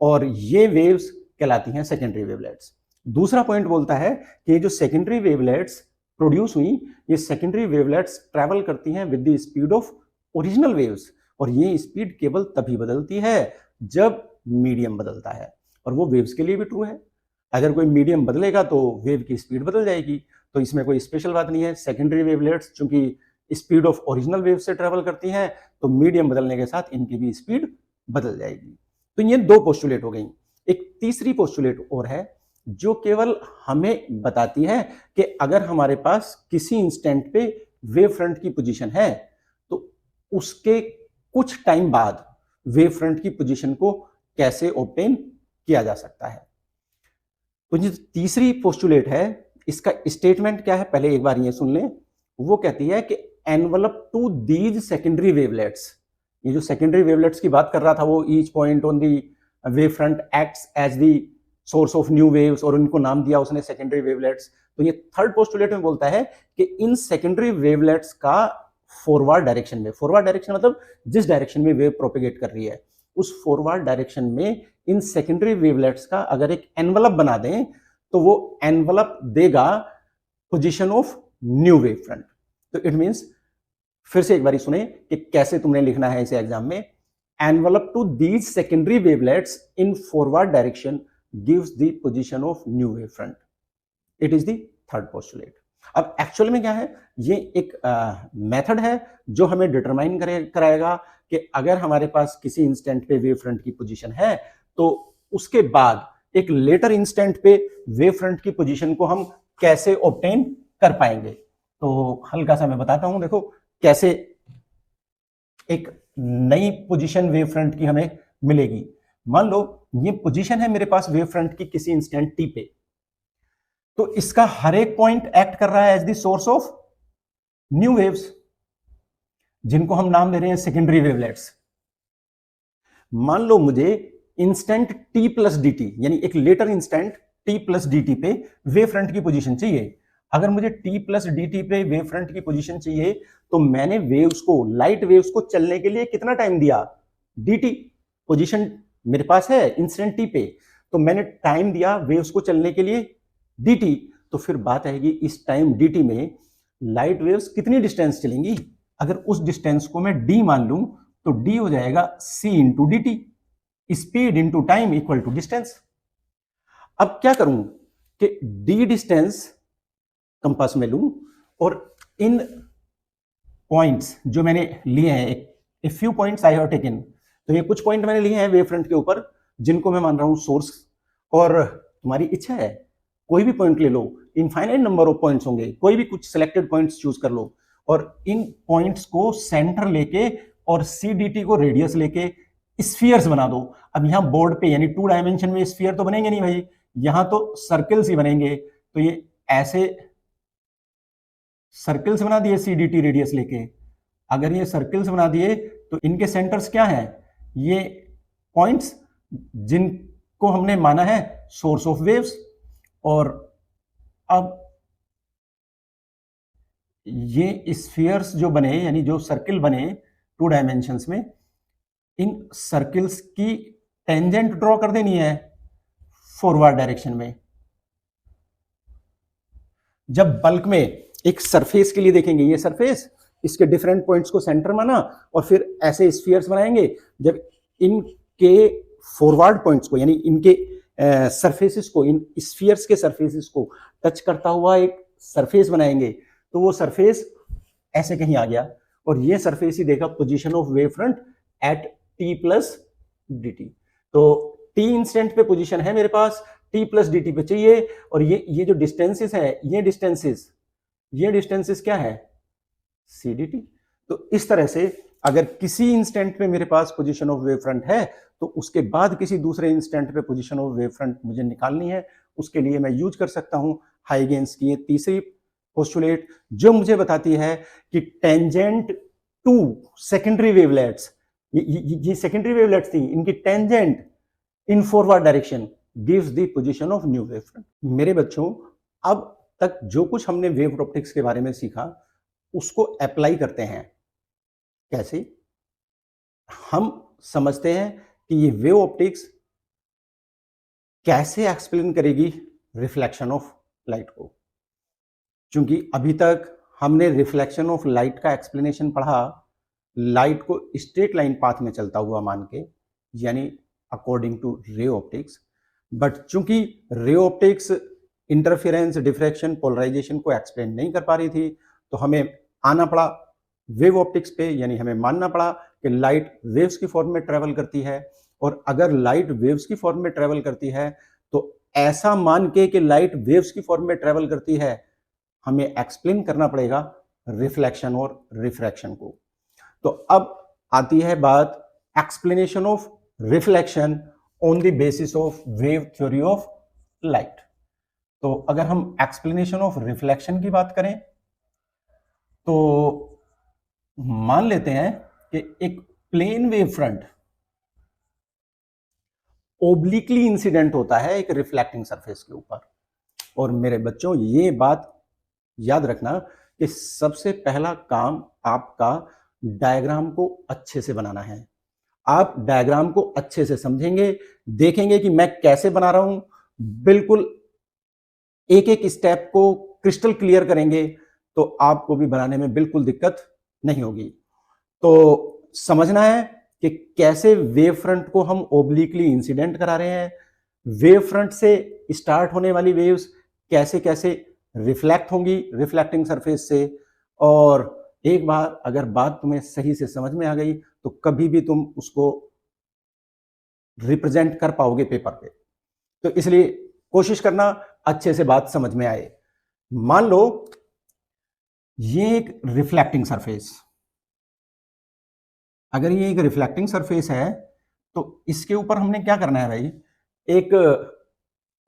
और ये वेव्स कहलाती हैं सेकेंडरी वेवलेट्स। दूसरा पॉइंट बोलता है कि ये जो सेकेंडरी वेवलेट्स प्रोड्यूस हुई, ये सेकेंडरी वेवलेट्स ट्रैवल करती हैं with the speed of original waves, और ये स्पीड केवल तभी बदलती है जब मीडियम बदलता है। और वो वेव्स के लिए भी ट्रू है। अगर कोई मीडियम बदलेगा तो वेव की स्पीड बदल जाएगी। तो इसमें कोई स्पेशल बात नहीं है। सेकेंडरी वेवलेट्स चूंकि स्पीड ऑफ ओरिजिनल वेव से ट्रेवल करती हैं, तो मीडियम बदलने के साथ इनकी भी स्पीड बदल जाएगी। तो ये दो पोस्टुलेट हो गई। एक तीसरी पोस्टुलेट और है जो केवल हमें बताती है कि अगर हमारे पास किसी इंस्टेंट पे वेव फ्रंट की पोजीशन है तो उसके कुछ टाइम बाद वेव फ्रंट की पोजीशन को कैसे ऑब्टेन किया जा सकता है। तो जो तीसरी पोस्टुलेट है, इसका स्टेटमेंट क्या है पहले एक बार ये सुन लें। वो कहती है कि envelope to these secondary wavelets, ये जो सेकेंडरी वेवलेट्स की बात कर रहा था वो each point on the wave front acts as the source of new waves, और उनको नाम दिया उसने सेकेंडरी वेवलेट्स। तो ये थर्ड पोस्टुलेट में बोलता है कि इन सेकेंडरी वेवलेट्स का फॉरवर्ड डायरेक्शन में, फॉरवर्ड डायरेक्शन मतलब जिस डायरेक्शन में वेव प्रोपेगेट कर रही है, उस फॉरवर्ड डायरेक्शन में इन सेकेंडरी वेवलेट्स का अगर एक एनवलप बना दें तो वो एनवलप देगा position of new wave front. तो इट मींस, फिर से एक बारी सुने कि कैसे तुमने लिखना है इसे एग्जाम में। Envelope to these secondary wavelets in forward direction gives the position of new wave front. It is the third postulate. अब एक्चुअल में क्या है, ये एक मेथड है जो हमें डिटरमाइन कराएगा कि अगर हमारे पास किसी इंस्टेंट पे वेव फ्रंट की पोजीशन है तो उसके बाद एक लेटर इंस्टेंट पे वेव फ्रंट की पोजीशन को हम कैसे ऑब्टेन कर पाएंगे। तो हल्का सा मैं बताता हूं, देखो कैसे एक नई पोजीशन वेव फ्रंट की हमें मिलेगी। मान लो ये पोजीशन है मेरे पास वेव फ्रंट की किसी इंस्टेंट टी पे, तो इसका हर एक पॉइंट एक्ट कर रहा है as the source of new waves, जिनको हम नाम दे रहे हैं सेकेंडरी वेवलेट्स। मान लो मुझे instant t plus d t, यानी एक later instant t plus d t पे वेव फ्रंट की पोजीशन चाहिए। अगर मुझे टी प्लस डी टी पे वेव फ्रंट की पोजीशन चाहिए तो मैंने वेव्स को, लाइट वेव्स को चलने के लिए कितना टाइम दिया, डी टी। पोजीशन मेरे पास है इंस्टेंट टी पे, तो मैंने टाइम दिया वेव्स को चलने के लिए dt। तो फिर बात आएगी इस टाइम dt में लाइट वेव्स कितनी डिस्टेंस चलेंगी। अगर उस डिस्टेंस को मैं d मान लूं तो d हो जाएगा c into d t, speed into time equal to distance. अब क्या करूं कि d डिस्टेंस कंपास में लूं और इन पॉइंट्स जो मैंने लिए हैं, एक few points I have taken, तो ये कुछ पॉइंट मैंने लिए हैं वेव फ्रंट के ऊपर जिनको मैं मान रहा हूं सोर्स। और तुम्हारी इच्छा है कोई भी पॉइंट ले लो, इनफाइनाइट नंबर ऑफ पॉइंट्स होंगे, कोई भी कुछ सिलेक्टेड पॉइंट्स चूज कर लो और इन पॉइंट्स को सेंटर लेके और CDT को रेडियस लेके स्फीयर्स बना दो। अब यहां बोर्ड पे यानी 2 डायमेंशन में स्फीयर तो बनेंगे नहीं भाई, यहां तो सर्कल्स ही बनेंगे। तो ये ऐसे सर्कल्स बना दिए CDT रेडियस लेके। अगर ये सर्कल्स बना दिए तो इनके सेंटर्स क्या हैं, ये पॉइंट्स जिनको हमने माना है सोर्स ऑफ वेव्स। और अब ये स्फीयर्स जो बने, यानी जो सर्किल बने 2 डायमेंशंस में, इन सर्किल्स की टेंजेंट ड्रॉ कर देनी है फॉरवर्ड डायरेक्शन में। जब बल्क में एक सरफेस के लिए देखेंगे, ये सरफेस, इसके डिफरेंट पॉइंट्स को सेंटर माना और फिर ऐसे स्फीयर्स बनाएंगे। जब इनके फॉरवर्ड पॉइंट्स को यानी इनके सरफेसेस को, इन स्फीयर्स के सरफेसेस को टच करता हुआ एक सरफेस बनाएंगे, तो वो सरफेस ऐसे कहीं आ गया और ये सरफेस ही देगा position of wave front at T plus d T. तो टी इंस्टेंट पे पोजीशन है मेरे पास, टी प्लस डी टी पे चाहिए, और ये जो डिस्टेंसेस है, ये डिस्टेंसेस क्या है, सी डी टी। तो इस तरह से अगर किसी इंस्टेंट पे मेरे पास पोजीशन ऑफ वेव फ्रंट है, तो उसके बाद किसी दूसरे इंस्टेंट पे पोजीशन ऑफ वेव फ्रंट मुझे निकालनी है, उसके लिए मैं यूज कर सकता हूं हाइगेंस की तीसरी पोस्टुलेट, जो मुझे बताती है कि टेंजेंट टू सेकेंडरी वेवलेट्स, ये सेकेंडरी वेवलेट्स थी, इनकी tangent in forward direction gives the position of new wave front. मेरे बच्चों, अब तक जो कुछ हमने वेव ऑप्टिक्स के बारे में सीखा उसको अप्लाई करते हैं। कैसे? हम समझते हैं कि ये वेव ऑप्टिक्स कैसे एक्सप्लेन करेगी रिफ्लेक्शन ऑफ लाइट को। क्योंकि अभी तक हमने रिफ्लेक्शन ऑफ लाइट का एक्सप्लेनेशन पढ़ा लाइट को स्ट्रेट लाइन पाथ में चलता हुआ मान के, यानी according to ray optics. But चूंकि ray optics interference, diffraction, polarisation को एक्सप्लेन नहीं कर पा रही थी, तो हमें आना पड़ा वेव ऑप्टिक्स पे, यानी हमें मानना पड़ा कि लाइट वेव्स की फॉर्म में ट्रेवल करती है। और अगर लाइट वेव्स की फॉर्म में ट्रेवल करती है, तो ऐसा मान के कि लाइट वेव्स की फॉर्म में ट्रेवल करती है, हमें एक्सप्लेन करना पड़ेगा रिफ्लेक्शन और रिफ्रैक्शन को। तो अब आती है बात explanation of reflection on the basis of wave theory of light. तो अगर हम एक्सप्लेनेशन ऑफ रिफ्लेक्शन की बात करें, तो मान लेते हैं कि एक plane wave front obliquely incident होता है एक रिफ्लेक्टिंग सरफेस के ऊपर। और मेरे बच्चों, ये बात याद रखना कि सबसे पहला काम आपका डायग्राम को अच्छे से बनाना है। आप डायग्राम को अच्छे से समझेंगे, देखेंगे कि मैं कैसे बना रहा हूं, बिल्कुल एक एक स्टेप को क्रिस्टल क्लियर करेंगे, तो आपको भी बनाने में बिल्कुल दिक्कत नहीं होगी। तो समझना है कि कैसे वेव फ्रंट को हम ओब्लिकली इंसिडेंट करा रहे हैं, वेव फ्रंट से स्टार्ट होने वाली वेव्स कैसे कैसे रिफ्लेक्ट होंगी रिफ्लेक्टिंग सरफेस से। और एक बार अगर बात तुम्हें सही से समझ में आ गई, तो कभी भी तुम उसको रिप्रेजेंट कर पाओगे पेपर पे। तो इसलिए कोशिश करना अच्छे से बात समझ में आए। मान लो ये एक रिफ्लेक्टिंग सरफेस, अगर ये एक रिफ्लेक्टिंग सरफेस है, तो इसके ऊपर हमने क्या करना है भाई, एक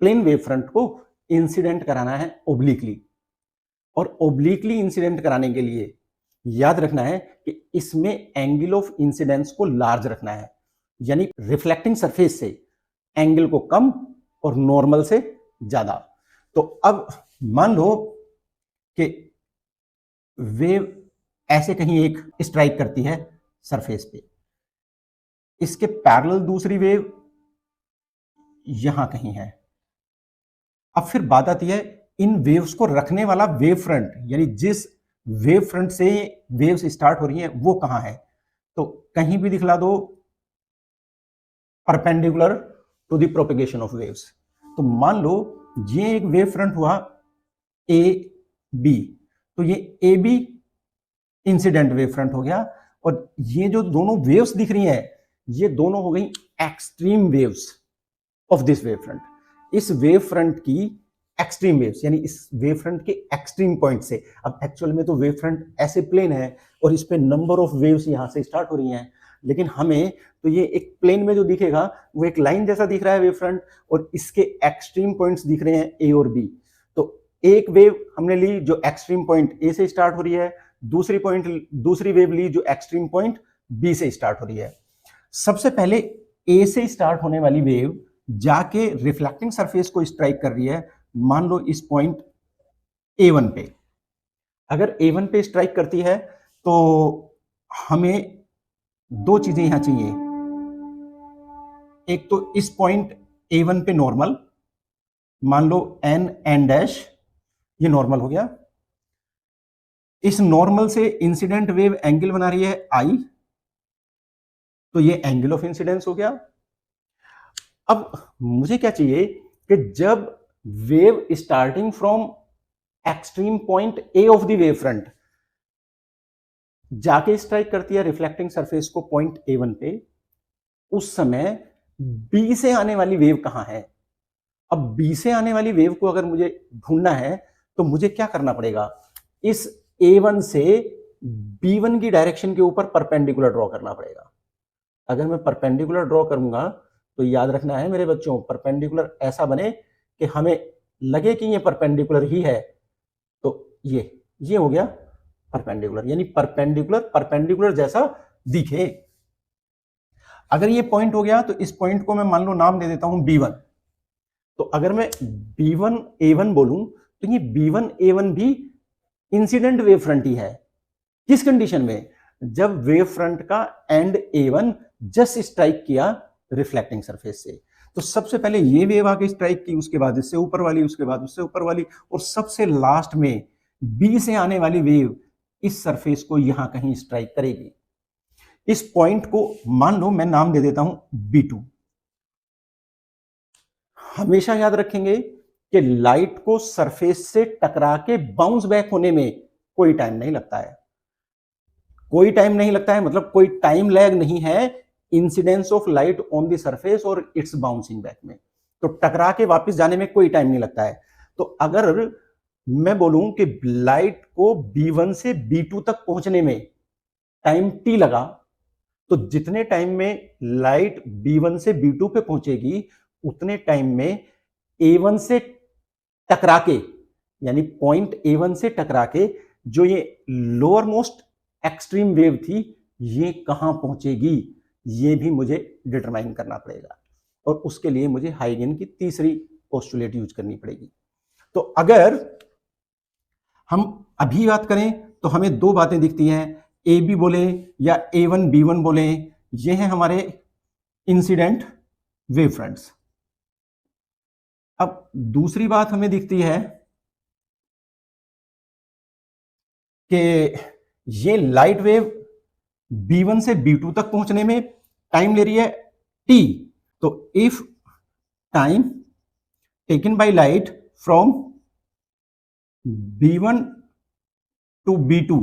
प्लेन वेव फ्रंट को इंसिडेंट कराना है ओब्लिकली। और ओब्लिकली इंसिडेंट कराने के लिए याद रखना है कि इसमें एंगल ऑफ इंसिडेंस को लार्ज रखना है, यानी रिफ्लेक्टिंग सरफेस से एंगल को कम और नॉर्मल से ज्यादा। तो अब मान लो कि वेव ऐसे कहीं एक स्ट्राइक करती है सरफेस पे, इसके पैरेलल दूसरी वेव यहां कहीं है। अब फिर बात आती है इन वेव्स को रखने वाला वेव फ्रंट, यानी जिस वेव फ्रंट से वेव्स स्टार्ट हो रही हैं वो कहां है। तो कहीं भी दिखला दो perpendicular to the propagation of waves. तो मान लो ये एक वेव फ्रंट हुआ ए बी, तो ये A B incident wave front हो गया। और ये जो दोनों वेव्स दिख रही हैं, ये दोनों हो गई extreme waves of this wave front. इस वेव फ्रंट की एक्सट्रीम वेव्स, यानी इस वेव फ्रंट के एक्सट्रीम पॉइंट से। अब एक्चुअल में तो वेव फ्रंट ऐसे प्लेन है और इस पे नंबर ऑफ वेव्स यहां से स्टार्ट हो रही हैं, लेकिन हमें तो ये एक प्लेन में जो दिखेगा वो एक लाइन जैसा दिख रहा है वेव फ्रंट, और इसके एक्सट्रीम पॉइंट्स दिख रहे हैं ए और बी। तो एक वेव हमने ली जो एक्सट्रीम पॉइंट ए से स्टार्ट हो रही है, दूसरी वेव ली जो एक्सट्रीम पॉइंट बी से स्टार्ट हो रही है। सबसे पहले ए से स्टार्ट होने वाली वेव जाके रिफ्लेक्टिंग सरफेस को स्ट्राइक कर रही है, मान लो इस पॉइंट A1 पे। अगर A1 पे स्ट्राइक करती है तो हमें दो चीजें यहां चाहिए। एक तो इस पॉइंट A1 पे नॉर्मल, मान लो N डैश, ये नॉर्मल हो गया। इस नॉर्मल से इंसिडेंट वेव एंगल बना रही है आई, तो ये एंगल ऑफ इंसिडेंस हो गया। अब मुझे क्या चाहिए कि जब wave starting from extreme point A of the wave front जाके स्ट्राइक करती है रिफ्लेक्टिंग सरफेस को पॉइंट A1 पे, उस समय बी से आने वाली वेव कहां है। अब बी से आने वाली वेव को अगर मुझे ढूंढना है तो मुझे क्या करना पड़ेगा, इस A1 से B1 की डायरेक्शन के ऊपर परपेंडिकुलर ड्रॉ करना पड़ेगा। अगर मैं परपेंडिकुलर ड्रॉ करूंगा तो याद रखना है मेरे बच्चों, परपेंडिकुलर ऐसा बने कि हमें लगे कि ये परपेंडिकुलर ही है, तो ये हो गया परपेंडिकुलर, यानी परपेंडिकुलर परपेंडिकुलर जैसा दिखे। अगर ये पॉइंट हो गया तो इस पॉइंट को मैं मान लो नाम दे देता हूं B1। तो अगर मैं B1 A1 बोलूं तो ये B1 A1 भी इंसिडेंट वेव फ्रंट ही है। किस कंडीशन में, जब वेव फ्रंट का एंड A1 जस्ट स्ट्राइक किया रिफ्लेक्टिंग सरफेस से। तो सबसे पहले ये वेव आके स्ट्राइक की, उसके बाद इससे ऊपर वाली, उसके बाद उससे ऊपर वाली, और सबसे लास्ट में बी से आने वाली वेव इस सरफेस को यहां कहीं स्ट्राइक करेगी। इस पॉइंट को मान लो मैं नाम दे देता हूं B2। हमेशा याद रखेंगे कि लाइट को सरफेस से टकरा के बाउंस बैक होने में कोई टाइम नहीं लगता है। कोई टाइम नहीं लगता है मतलब कोई टाइम लैग नहीं है incidence of light on the surface और इट्स बाउंसिंग बैक में। तो टकरा के वापस जाने में कोई टाइम नहीं लगता है। तो अगर मैं बोलूं कि लाइट को B1 से B2 तक पहुंचने में टाइम T लगा, तो जितने टाइम में लाइट B1 से B2 पे पहुंचेगी उतने टाइम में A1 से टकरा के, यानी पॉइंट A1 से टकरा के जो ये लोअर मोस्ट एक्सट्रीम वेव थी ये कहां पहुंचेगी, ये भी मुझे डिटरमाइन करना पड़ेगा। और उसके लिए मुझे हाइगन की तीसरी पोस्टुलेट यूज करनी पड़ेगी। तो अगर हम अभी बात करें तो हमें दो बातें दिखती हैं, ए बी बोले या A1 B1 बोले, ये हैं हमारे इंसिडेंट वेव फ्रंट्स। अब दूसरी बात हमें दिखती है कि ये लाइट वेव B1 से B2 तक पहुंचने में टाइम ले रही है T। तो if time taken by light from B1 to B2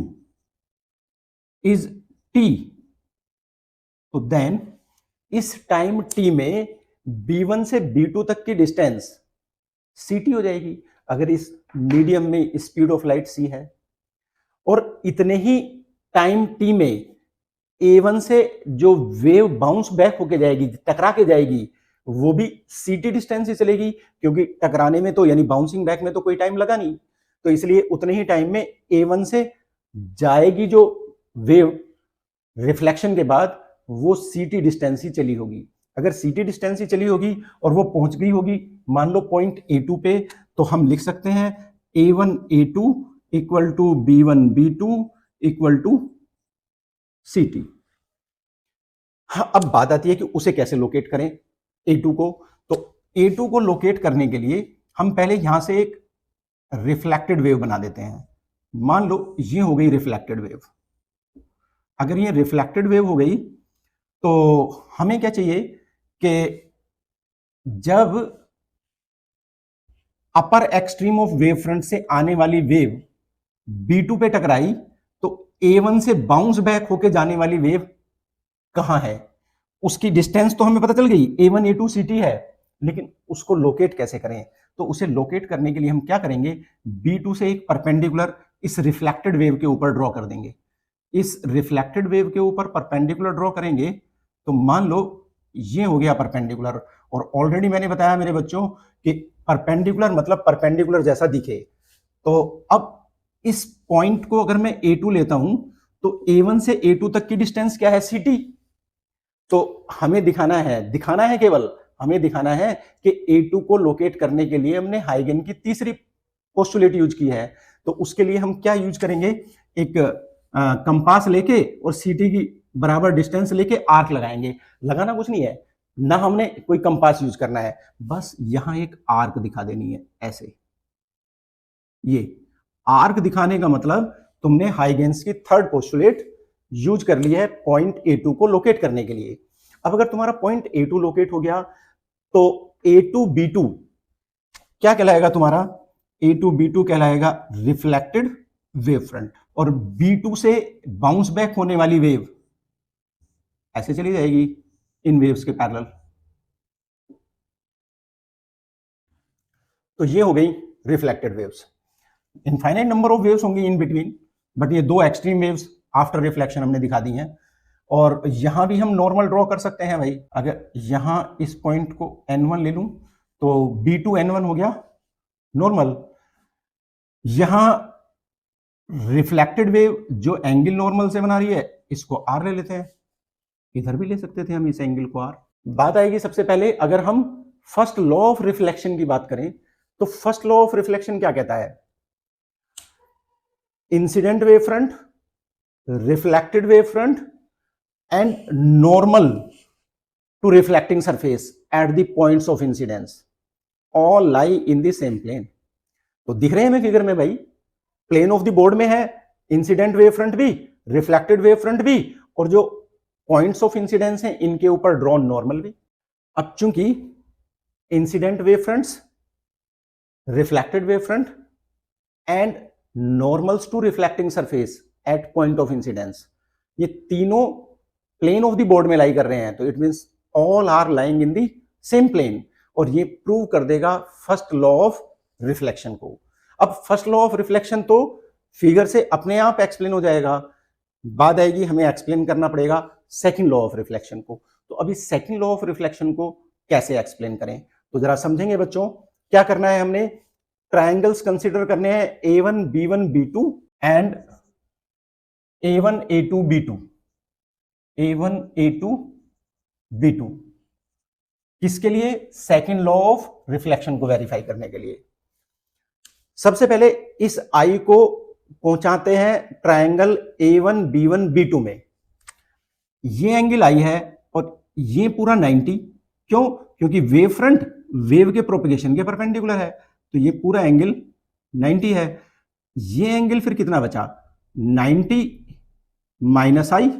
is T, तो देन इस टाइम T में B1 से B2 तक की डिस्टेंस CT हो जाएगी, अगर इस मीडियम में स्पीड ऑफ लाइट C है। और इतने ही टाइम T में A1 से जो वेव बाउंस बैक होके जाएगी, टकरा के जाएगी, वो भी CT डिस्टेंस ही चलेगी, क्योंकि टकराने में तो यानी बाउंसिंग बैक में तो कोई टाइम लगा नहीं। तो इसलिए उतने ही टाइम में A1 से जाएगी जो वेव रिफ्लेक्शन के बाद वो CT डिस्टेंस ही चली होगी। अगर CT डिस्टेंस ही चली होगी और वो पहुंच गई होगी मान लो पॉइंट A2 पे, तो हम लिख सकते हैं A1 A2 equal to B1 B2 equal to CT। हाँ, अब बात आती है कि उसे कैसे लोकेट करें A2 को। तो A2 को लोकेट करने के लिए हम पहले यहां से एक रिफ्लेक्टेड वेव बना देते हैं। मान लो ये हो गई रिफ्लेक्टेड वेव। अगर ये रिफ्लेक्टेड वेव हो गई तो हमें क्या चाहिए कि जब अपर एक्सट्रीम ऑफ वेव फ्रंट से आने वाली वेव B2 पे टकराई तो A1 से बाउंस बैक होके जाने वाली वेव कहां है, उसकी डिस्टेंस तो हमें पता चल गई A1 A2 CT है, लेकिन उसको लोकेट कैसे करें। तो उसे लोकेट करने के लिए हम क्या करेंगे, B2 से एक परपेंडिकुलर इस रिफ्लेक्टेड वेव के ऊपर ड्रॉ कर देंगे। इस रिफ्लेक्टेड वेव के ऊपर परपेंडिकुलर ड्रॉ करेंगे तो मान लो ये हो गया परपेंडिकुलर। और ऑलरेडी मैंने बताया मेरे बच्चों कि परपेंडिकुलर मतलब परपेंडिकुलर जैसा दिखे। तो अब इस पॉइंट को अगर मैं A2 लेता हूं तो A1 से A2 तक की डिस्टेंस क्या है, CT। तो हमें दिखाना है केवल हमें दिखाना है कि A2 को लोकेट करने के लिए हमने हाइगन की तीसरी पोस्टुलेट यूज की है। तो उसके लिए हम क्या यूज करेंगे, एक कंपास लेके और CT की बराबर डिस्टेंस लेके आर्क लगाएंगे। लगाना कुछ नहीं है, ना हमने कोई कंपास यूज करना है, बस यहां एक आर्क दिखा देनी है ऐसे। ये आर्क दिखाने का मतलब तुमने हाइगेंस की थर्ड पोस्टुलेट यूज कर ली है पॉइंट A2 को लोकेट करने के लिए। अब अगर तुम्हारा पॉइंट A2 लोकेट हो गया तो A2 B2 क्या कहलाएगा तुम्हारा? A2 B2 कहलाएगा रिफ्लेक्टेड वेव फ्रंट, और B2 से बाउंस बैक होने वाली वेव ऐसे चली जाएगी इन वेव्स के पैरेलल। तो ये हो गई reflected waves. Infinite number of waves होंगी इन बिटवीन, बट ये दो एक्सट्रीम वेव्स आफ्टर रिफ्लेक्शन हमने दिखा दी हैं। और यहां भी हम नॉर्मल ड्रॉ कर सकते हैं भाई। अगर यहां इस पॉइंट को N1 ले लूं तो B2 N1 हो गया नॉर्मल। यहां रिफ्लेक्टेड वेव जो एंगल नॉर्मल से बना रही है इसको R ले लेते हैं, इधर भी ले सकते थे हम इस एंगल को R। बात आएगी सबसे पहले अगर हम फर्स्ट लॉ ऑफ रिफ्लेक्शन की बात करें तो फर्स्ट लॉ ऑफ रिफ्लेक्शन क्या कहता है? Incident wave front, reflected wave front and normal to reflecting surface at the points of incidence all lie in the same plane. तो दिख रहे हैं हमें फिगर में भाई, प्लेन ऑफ द बोर्ड में है इंसिडेंट वेव फ्रंट भी, रिफ्लेक्टेड वेव फ्रंट भी, और जो पॉइंट्स ऑफ इंसिडेंस हैं इनके ऊपर ड्रॉन नॉर्मल भी। अब चूंकि incident wave fronts, reflected wave front and normals to reflecting surface at point of incidence, ये तीनों प्लेन ऑफ द बोर्ड में लाई कर रहे हैं, तो it means all are lying in the same plane, और ये प्रूव कर देगा फर्स्ट लॉ ऑफ रिफ्लेक्शन को। अब फर्स्ट लॉ ऑफ रिफ्लेक्शन तो फिगर से अपने आप एक्सप्लेन हो जाएगा, बाद आएगी हमें एक्सप्लेन करना पड़ेगा सेकंड लॉ ऑफ रिफ्लेक्शन को। तो अभी सेकंड लॉ ऑफ रिफ्लेक्शन को कैसे एक्सप्लेन करें तो जरा समझेंगे बच्चों। क्या करना है हमने? ट्रायंगल्स कंसीडर करने हैं A1 B1 B2 and A1 A2 B2, A1 A2 B2, किसके लिए? सेकंड लॉ ऑफ रिफ्लेक्शन को वेरीफाई करने के लिए। सबसे पहले इस आई को पहुंचाते हैं ट्रायंगल A1 B1 B2 में। ये एंगल आई है और ये पूरा 90, क्यों? क्योंकि वेव फ्रंट वेव के प्रोपगेशन के परपेंडिकुलर है, तो ये पूरा एंगल 90 है। ये एंगल फिर कितना बचा? 90 माइनस आई।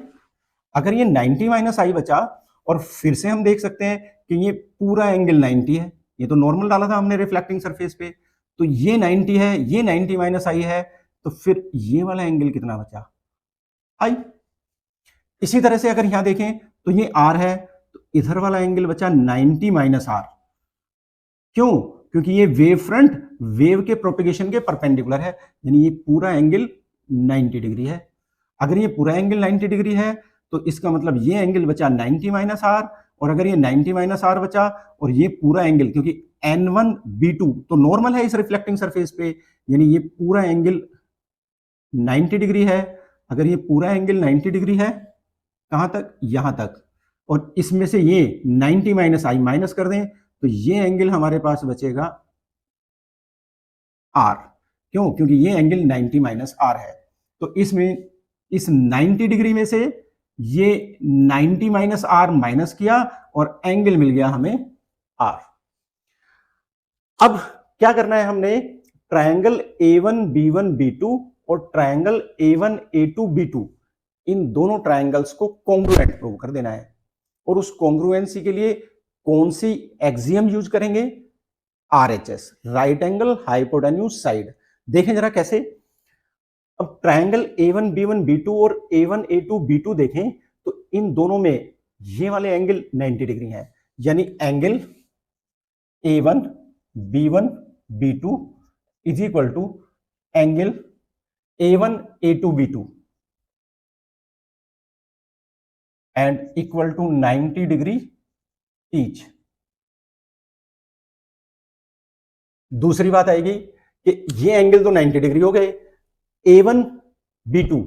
अगर ये 90 माइनस आई बचा, और फिर से हम देख सकते हैं कि ये पूरा एंगल 90 है, ये तो नॉर्मल डाला था हमने रिफ्लेक्टिंग सरफेस पे, तो ये 90 है, ये 90 माइनस आई है, तो फिर ये वाला एंगल कितना बचा? आई। इसी तरह से अगर यहां देखें तो ये आर है, तो इधर वाला एंगल बचा 90 माइनस आर। क्यों? क्योंकि ये वेव फ्रंट वेव के प्रोपेगेशन के परपेंडिकुलर है, यानी ये पूरा एंगल 90 डिग्री है। अगर ये पूरा एंगल 90 डिग्री है तो इसका मतलब ये एंगल बचा 90 माइनस आर, और अगर ये 90 माइनस आर बचा और ये पूरा एंगल, क्योंकि N1 B2 तो नॉर्मल है इस रिफ्लेक्टिंग सरफेस पे, यानी ये पूरा एंगल 90 डिग्री है। अगर ये पूरा एंगल 90 डिग्री है, कहां तक? यहां तक, और इसमें से ये 90 माइनस आई माइनस कर दें तो ये एंगल हमारे पास बचेगा आर। क्यों? क्योंकि ये एंगल 90 माइनस आर है। तो इसमें इस 90 डिग्री में से ये 90 माइनस आर माइनस किया और एंगल मिल गया हमें आर। अब क्या करना है हमने? ट्रायंगल A1 B1 B2 और ट्रायंगल A1 A2 B2, इन दोनों ट्रायंगल्स को कॉन्ग्रुएंट प्रूव कर देना है। और उस कॉन्ग्रुएंसी के लिए कौन सी एक्सियम यूज करेंगे? RHS, right angle hypotenuse side. देखें जरा कैसे। अब ट्रायंगल A1 B1 B2 और A1 A2 B2 देखें तो इन दोनों में ये वाले एंगल 90 डिग्री हैं, यानी angle A1 B1 B2 is equal to angle A1 A2 B2 and equal to 90 degree each. दूसरी बात आएगी कि ये एंगल तो 90 डिग्री हो गए, A1 B2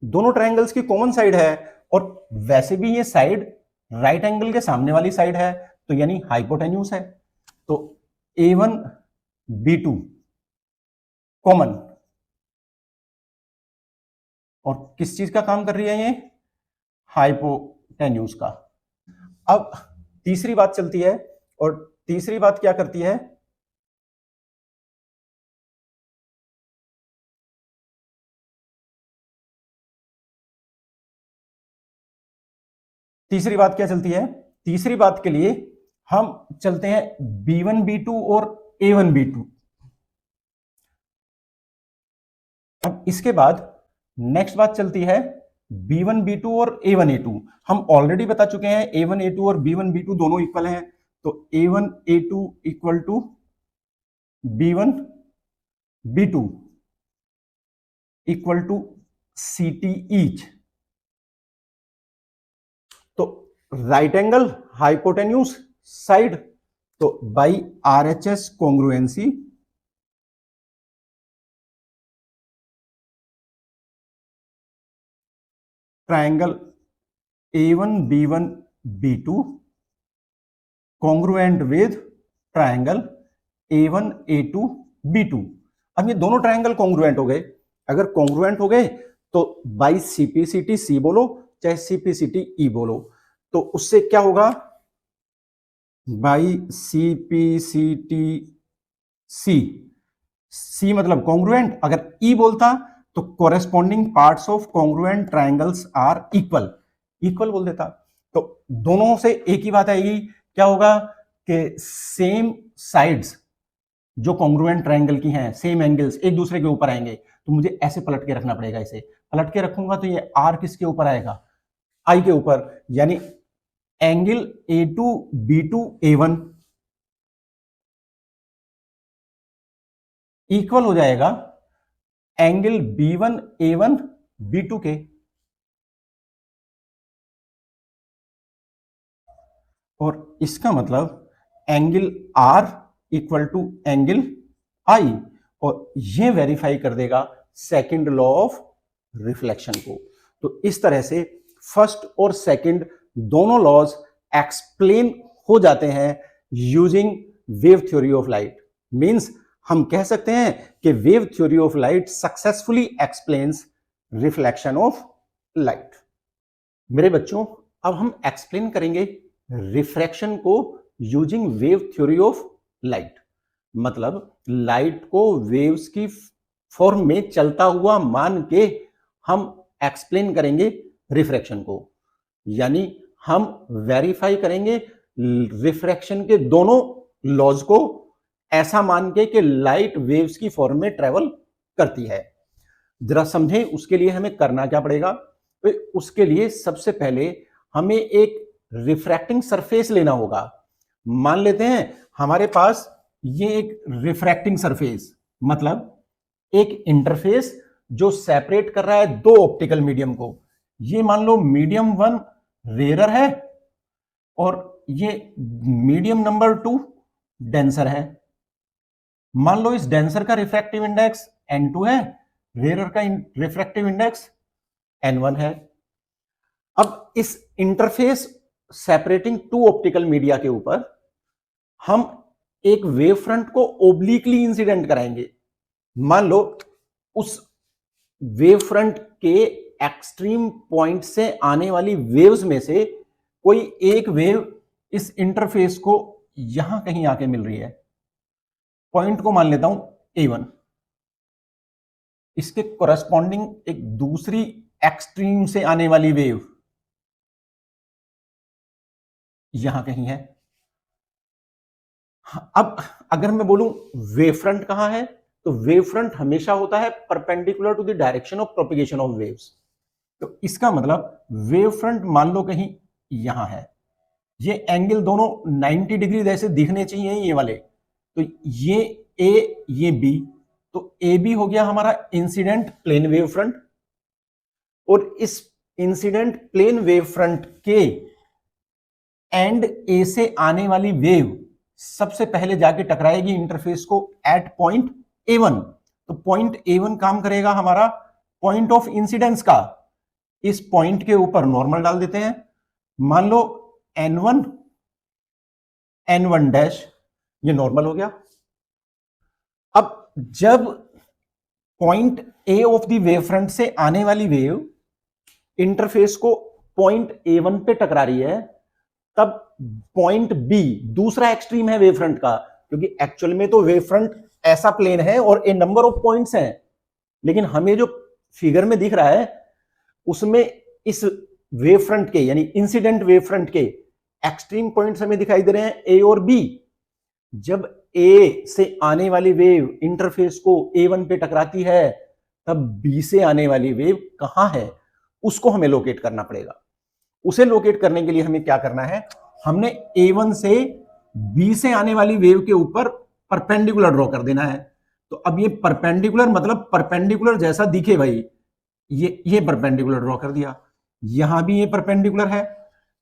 दोनों ट्रायंगल्स की कॉमन साइड है, और वैसे भी ये साइड राइट एंगल के सामने वाली साइड है, तो यानी हाइपोटेन्यूज है। तो A1 B2 कॉमन, और किस चीज का काम कर रही है ये? हाइपोटेन्यूज का। अब तीसरी बात चलती है, और तीसरी बात क्या करती है? तीसरी बात क्या चलती है? तीसरी बात के लिए हम चलते हैं B1 B2 और A1 B2। अब इसके बाद नेक्स्ट बात चलती है B1 B2 और A1 A2। हम ऑलरेडी बता चुके हैं A1 A2 और B1 B2 दोनों इक्वल हैं, तो A1 A2 equal to B1 B2 equal to CT each. तो राइट एंगल हाइपोटेन्यूज साइड, तो by RHS congruency triangle A1 B1 B2 congruent with triangle A1 A2 B2। अब ये दोनों triangle congruent हो गए। अगर कॉन्ग्रुएंट हो गए तो बाई CPCT C बोलो चाहे CPCT E बोलो, तो उससे क्या होगा? बाई CPCT C, C मतलब कॉन्ग्रुएंट, अगर E बोलता तो corresponding parts of congruent triangles are equal, equal बोल देता। तो दोनों से एक ही बात आएगी, क्या होगा कि सेम साइड्स जो कॉन्ग्रुएंट ट्रायंगल की हैं, सेम एंगल्स एक दूसरे के ऊपर आएंगे। तो मुझे ऐसे पलट के रखना पड़ेगा, इसे पलट के रखूंगा तो ये R किसके ऊपर आएगा? I के ऊपर, यानी angle A2 B2 A1 equal हो जाएगा एंगल B1 A1 B2 के। और इसका मतलब angle R equal to angle I, और ये वेरीफाई कर देगा सेकंड लॉ ऑफ रिफ्लेक्शन को। तो इस तरह से फर्स्ट और सेकंड दोनों लॉज एक्सप्लेन हो जाते हैं using wave theory of light. Means हम कह सकते हैं कि wave theory of light successfully explains reflection of light. मेरे बच्चों, अब हम एक्सप्लेन करेंगे रिफ्रैक्शन को using wave theory of light. मतलब लाइट को वेव्स की फॉर्म में चलता हुआ मान के हम एक्सप्लेन करेंगे रिफ्रैक्शन को, यानी हम वेरीफाई करेंगे रिफ्रैक्शन के दोनों लॉज को ऐसा मान के कि लाइट वेव्स की फॉर्म में ट्रेवल करती है। जरा समझें उसके लिए हमें करना क्या पड़ेगा। तो उसके लिए सबसे पहले हमें एक रिफ्रैक्टिंग सरफेस लेना होगा। मान लेते हैं हमारे पास ये एक रिफ्रैक्टिंग सरफेस, मतलब एक इंटरफेस जो सेपरेट कर रहा है दो ऑप्टिकल मीडियम को। ये मान लो मीडियम 1 रेयर है और ये मीडियम नंबर 2 डेंसर है। मान लो इस डेंसर का रिफ्रैक्टिव इंडेक्स N2 है, रेयर का रिफ्रैक्टिव इंडेक्स N1 है। अब इस interface separating two optical media के ऊपर हम एक वेव फ्रंट को ओब्लिकली इंसिडेंट कराएंगे। मान लो उस वेव फ्रंट के एक्सट्रीम पॉइंट से आने वाली वेव्स में से कोई एक वेव इस इंटरफेस को यहां कहीं आके मिल रही है। पॉइंट को मान लेता हूं A1, इसके कोरेस्पॉन्डिंग एक दूसरी एक्सट्रीम से आने वाली वेव यहां कहीं है। अब अगर मैं बोलूं वेव फ्रंट कहां है, तो वेव फ्रंट हमेशा होता है perpendicular to the direction of propagation of waves. तो इसका मतलब वेव फ्रंट मान लो कहीं यहां है। ये एंगल दोनों 90 डिग्री जैसे दिखने चाहिए ये वाले। तो ये A ये B, तो ए बी हो गया हमारा इंसिडेंट प्लेन वेव फ्रंट, और इस इंसिडेंट प्लेन वेव फ्रंट के एंड ए से आने वाली वेव सबसे पहले जाके टकराएगी इंटरफेस को एट पॉइंट A1। तो पॉइंट A1 काम करेगा हमारा पॉइंट ऑफ इंसिडेंस का। इस पॉइंट के ऊपर नॉर्मल डाल देते हैं। मान लो N1 N1 डैश, ये नॉर्मल हो गया। अब जब point A of the wave front से आने वाली वेव इंटरफेस को पॉइंट A1 पे टकरा रही है, तब पॉइंट B दूसरा एक्सट्रीम है वेव फ्रंट का, क्योंकि एक्चुअल में तो वेव फ्रंट ऐसा प्लेन है और ए नंबर ऑफ पॉइंट्स हैं, लेकिन हमें जो फिगर में दिख रहा है उसमें इस वेव फ्रंट के यानी इंसिडेंट वेव फ्रंट के एक्सट्रीम पॉइंट्स हमें दिखाई दे रहे हैं ए और बी। जब ए से आने वाली वेव इंटरफेस को A1 पे टकराती है तब बी से आने वाली वेव कहां है उसको हमें लोकेट करना पड़ेगा। उसे लोकेट करने के लिए हमें क्या करना है, हमने A1 से बी से आने वाली वेव के ऊपर परपेंडिकुलर ड्रॉ कर देना है। तो अब ये परपेंडिकुलर मतलब परपेंडिकुलर जैसा दिखे भाई, ये परपेंडिकुलर ड्रॉ कर दिया, यहां भी ये परपेंडिकुलर है।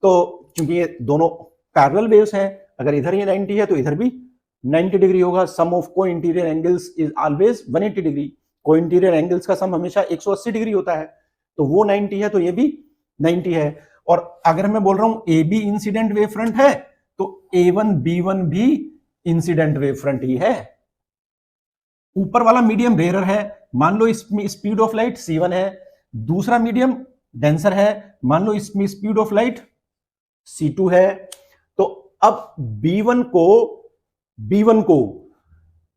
तो क्योंकि ये दोनों पैरेलल वेव्स हैं, अगर इधर ये 90 है तो इधर भी 90 डिग्री होगा। सम ऑफ को interior angles is always 180 degree. को इंटीरियर एंगल्स का सम हमेशा 180 डिग्री होता है, तो वो 90 है तो ये भी 90 है। और अगर मैं बोल रहा हूं A B incident wave front है तो A1 B1 भी इंसिडेंट वेव फ्रंट ही है। ऊपर वाला मीडियम रेयरर है, मान लो इसमें स्पीड ऑफ लाइट C1 है, दूसरा मीडियम डेंसर है, मान लो इसमें स्पीड ऑफ लाइट C2 है। तो अब B1 को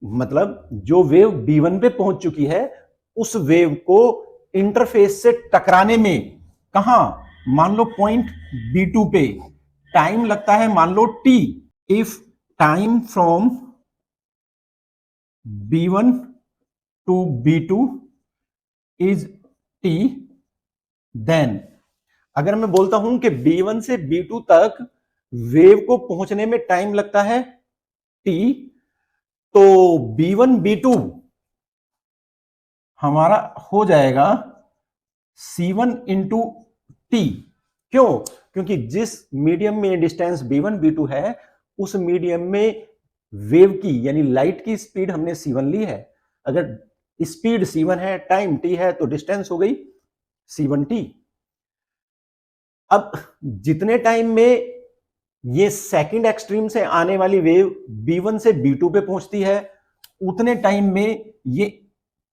मतलब जो वेव B1 पे पहुंच चुकी है उस वेव को इंटरफेस से टकराने में कहां, मान लो पॉइंट B2 पे टाइम लगता है मान लो T। If time from B1 to B2 is T, then अगर मैं बोलता हूं कि B1 से B2 तक वेव को पहुंचने में टाइम लगता है T, तो B1 B2 हमारा हो जाएगा C1 इंटू T। क्यों? क्योंकि जिस मीडियम में डिस्टेंस B1 B2 है उस मीडियम में वेव की यानी लाइट की स्पीड हमने C1 ली है। अगर स्पीड C1 है, टाइम T है, तो डिस्टेंस हो गई C1T। अब जितने टाइम में ये सेकंड एक्सट्रीम से आने वाली वेव B1 से B2 पे पहुंचती है उतने टाइम में ये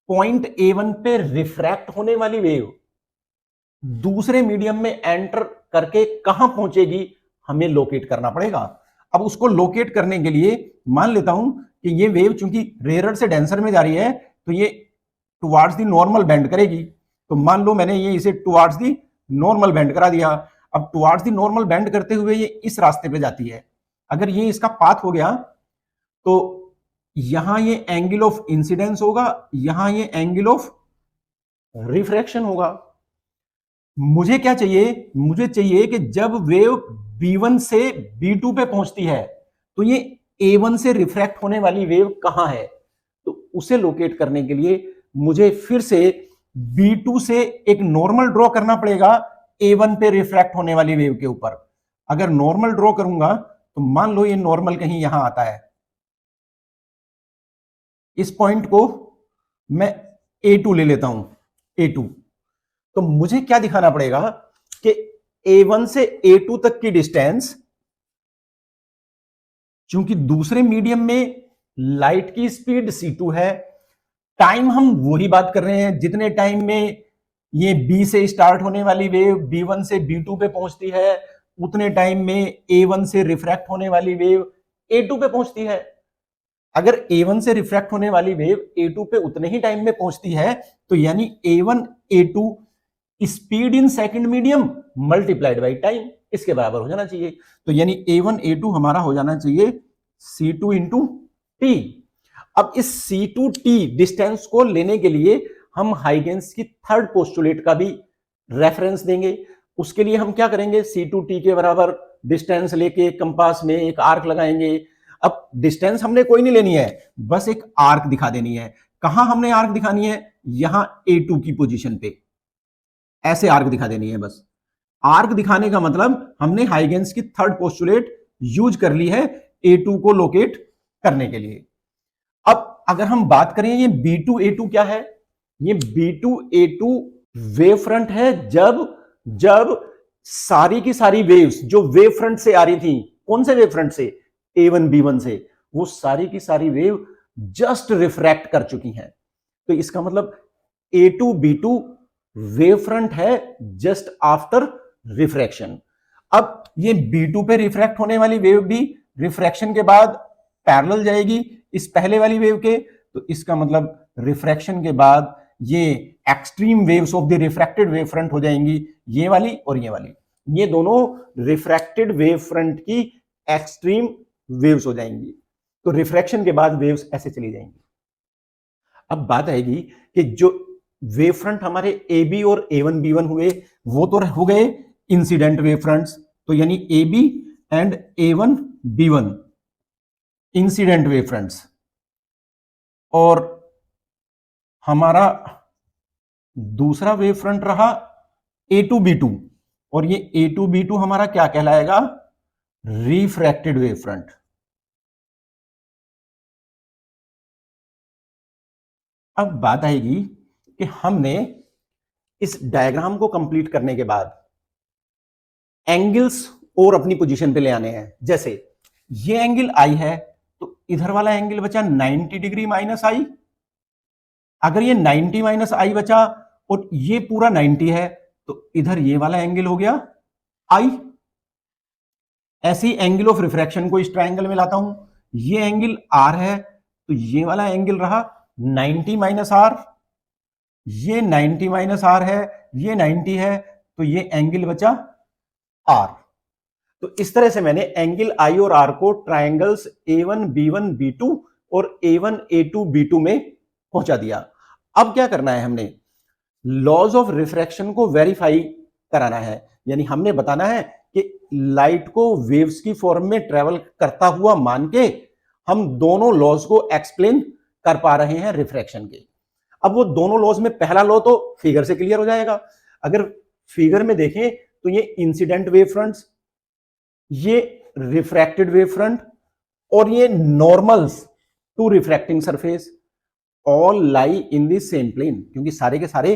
पॉइंट A1 पे रिफ्रैक्ट होने वाली वेव दूसरे मीडियम में एंटर करके कहां पहुंचेगी हमें लोकेट करना पड़ेगा। अब उसको लोकेट करने के लिए मान लेता हूं कि ये वेव चूंकि रेयरर से डेंसर में जा रही है तो ये टुवार्ड्स दी नॉर्मल बेंड करेगी। तो मान लो मैंने ये इसे टुवार्ड्स दी नॉर्मल बेंड करा दिया। अब टुवार्ड्स दी नॉर्मल बेंड करते हुए ये इस रास्ते पे जाती है। अगर ये इसका पाथ हो गया तो यहां ये एंगल ऑफ इंसिडेंस होगा, यहां ये एंगल ऑफ रिफ्रैक्शन होगा। मुझे क्या चाहिए, मुझे चाहिए कि जब वेव B1 से B2 पे पहुंचती है तो ये A1 से रिफ्रैक्ट होने वाली वेव कहां है। तो उसे लोकेट करने के लिए मुझे फिर से B2 से एक नॉर्मल ड्रॉ करना पड़ेगा A1 पे रिफ्रैक्ट होने वाली वेव के ऊपर। अगर नॉर्मल ड्रॉ करूंगा तो मान लो ये नॉर्मल कहीं यहां आता है, इस पॉइंट को मैं A2 ले लेता हूं, A2। तो मुझे क्या दिखाना पड़ेगा कि A1 से A2 तक की डिस्टेंस, चूंकि दूसरे मीडियम में लाइट की स्पीड C2 है, टाइम हम वही बात कर रहे हैं जितने टाइम में ये B से स्टार्ट होने वाली वेव B1 से B2 पे पहुंचती है उतने टाइम में A1 से रिफ्रैक्ट होने वाली वेव A2 पे पहुंचती है। अगर A1 से रिफ्रैक्ट होने वाली वेव A2 पे उतने ही टाइम में पहुंचती है तो यानी A1 A2 speed in second medium multiplied by time इसके बराबर हो जाना चाहिए। तो यानी A1 A2 हमारा हो जाना चाहिए C2 इंटू T। अब इस C2T डिस्टेंस को लेने के लिए हम हाइगेंस की थर्ड पोस्टुलेट का भी रेफरेंस देंगे। उसके लिए हम क्या करेंगे, C2T के बराबर डिस्टेंस लेके कंपास में एक आर्क लगाएंगे। अब डिस्टेंस हमने कोई नहीं लेनी है, बस एक आर्क दिखा देनी है। कहां हमने आर्क दिखानी है, यहां A2 की पोजीशन पे ऐसे आर्क दिखा देनी है। बस आर्क दिखाने का मतलब हमने हाइगेंस की थर्ड पोस्टुलेट यूज कर ली है A2 को लोकेट करने के लिए। अब अगर हम बात करें ये B2 A2 क्या है, ये B2 A2 वेव फ्रंट है जब सारी की सारी वेव्स जो वेव फ्रंट से आ रही थी, कौन से वेव फ्रंट से, A1 B1 से, वो सारी की सारी वेव जस्ट रिफ्रैक्ट कर चुकी हैं। तो इसका मतलब A2 B2 वेव फ्रंट है जस्ट आफ्टर रिफ्रैक्शन। अब ये B2 पे रिफ्रैक्ट होने वाली वेव भी रिफ्रैक्शन के बाद पैरेलल जाएगी इस पहले वाली वेव के, तो इसका मतलब रिफ्रैक्शन के बाद ये extreme waves of the refracted wave front हो जाएंगी, ये वाली और ये वाली, ये दोनों रिफ्रैक्टेड वेव फ्रंट की एक्सट्रीम वेव्स हो जाएंगी। तो रिफ्रैक्शन के बाद वेव्स ऐसे चली जाएंगी। अब बात आएगी कि जो वेव फ्रंट हमारे ए बी और A1 B1 हुए, वो तो हो गए इंसिडेंट वेव फ्रंट्स, तो यानी A B and A1 B1 incident wave fronts, और हमारा दूसरा वेव फ्रंट रहा A2 B2, और ये A2 B2 हमारा क्या कहलाएगा, रिफ्रैक्टेड वेव फ्रंट। अब बात आएगी कि हमने इस डायग्राम को कंप्लीट करने के बाद एंगल्स और अपनी पोजीशन पे ले आने हैं। जैसे ये एंगल आई है, तो इधर वाला एंगल बचा 90 डिग्री माइनस आई। अगर ये 90 माइनस आई बचा और ये पूरा 90 है, तो इधर ये वाला एंगल हो गया आई। ऐसी एंगल ऑफ रिफ्रैक्शन को इस ट्राइंगल में लाता हूं, ये एंगल आर है, तो ये वाला एंगल रहा 90 माइनस आर, ये 90 माइनस आर है, ये 90 है, तो ये एंगल बचा आर। तो इस तरह से मैंने एंगल आई और आर को ट्राइंगल्स A1 B1 B2 और A1 A2 B2 में पहुंचा दिया। अब क्या करना है, हमने लॉज ऑफ रिफ्रैक्शन को वेरीफाई कराना है, यानी हमने बताना है कि लाइट को वेव्स की फॉर्म में ट्रेवल करता हुआ मान के हम दोनों लॉज को एक्सप्लेन कर पा रहे हैं रिफ्रैक्शन के। अब वो दोनों लॉज में पहला लॉ तो फिगर से क्लियर हो जाएगा। अगर फिगर में देखें तो ये इंसिडेंट वेव फ्रंट्स, ये रिफ्रैक्टेड वेव फ्रंट, और ये normals to refracting surface all lie in the same plane, क्योंकि सारे के सारे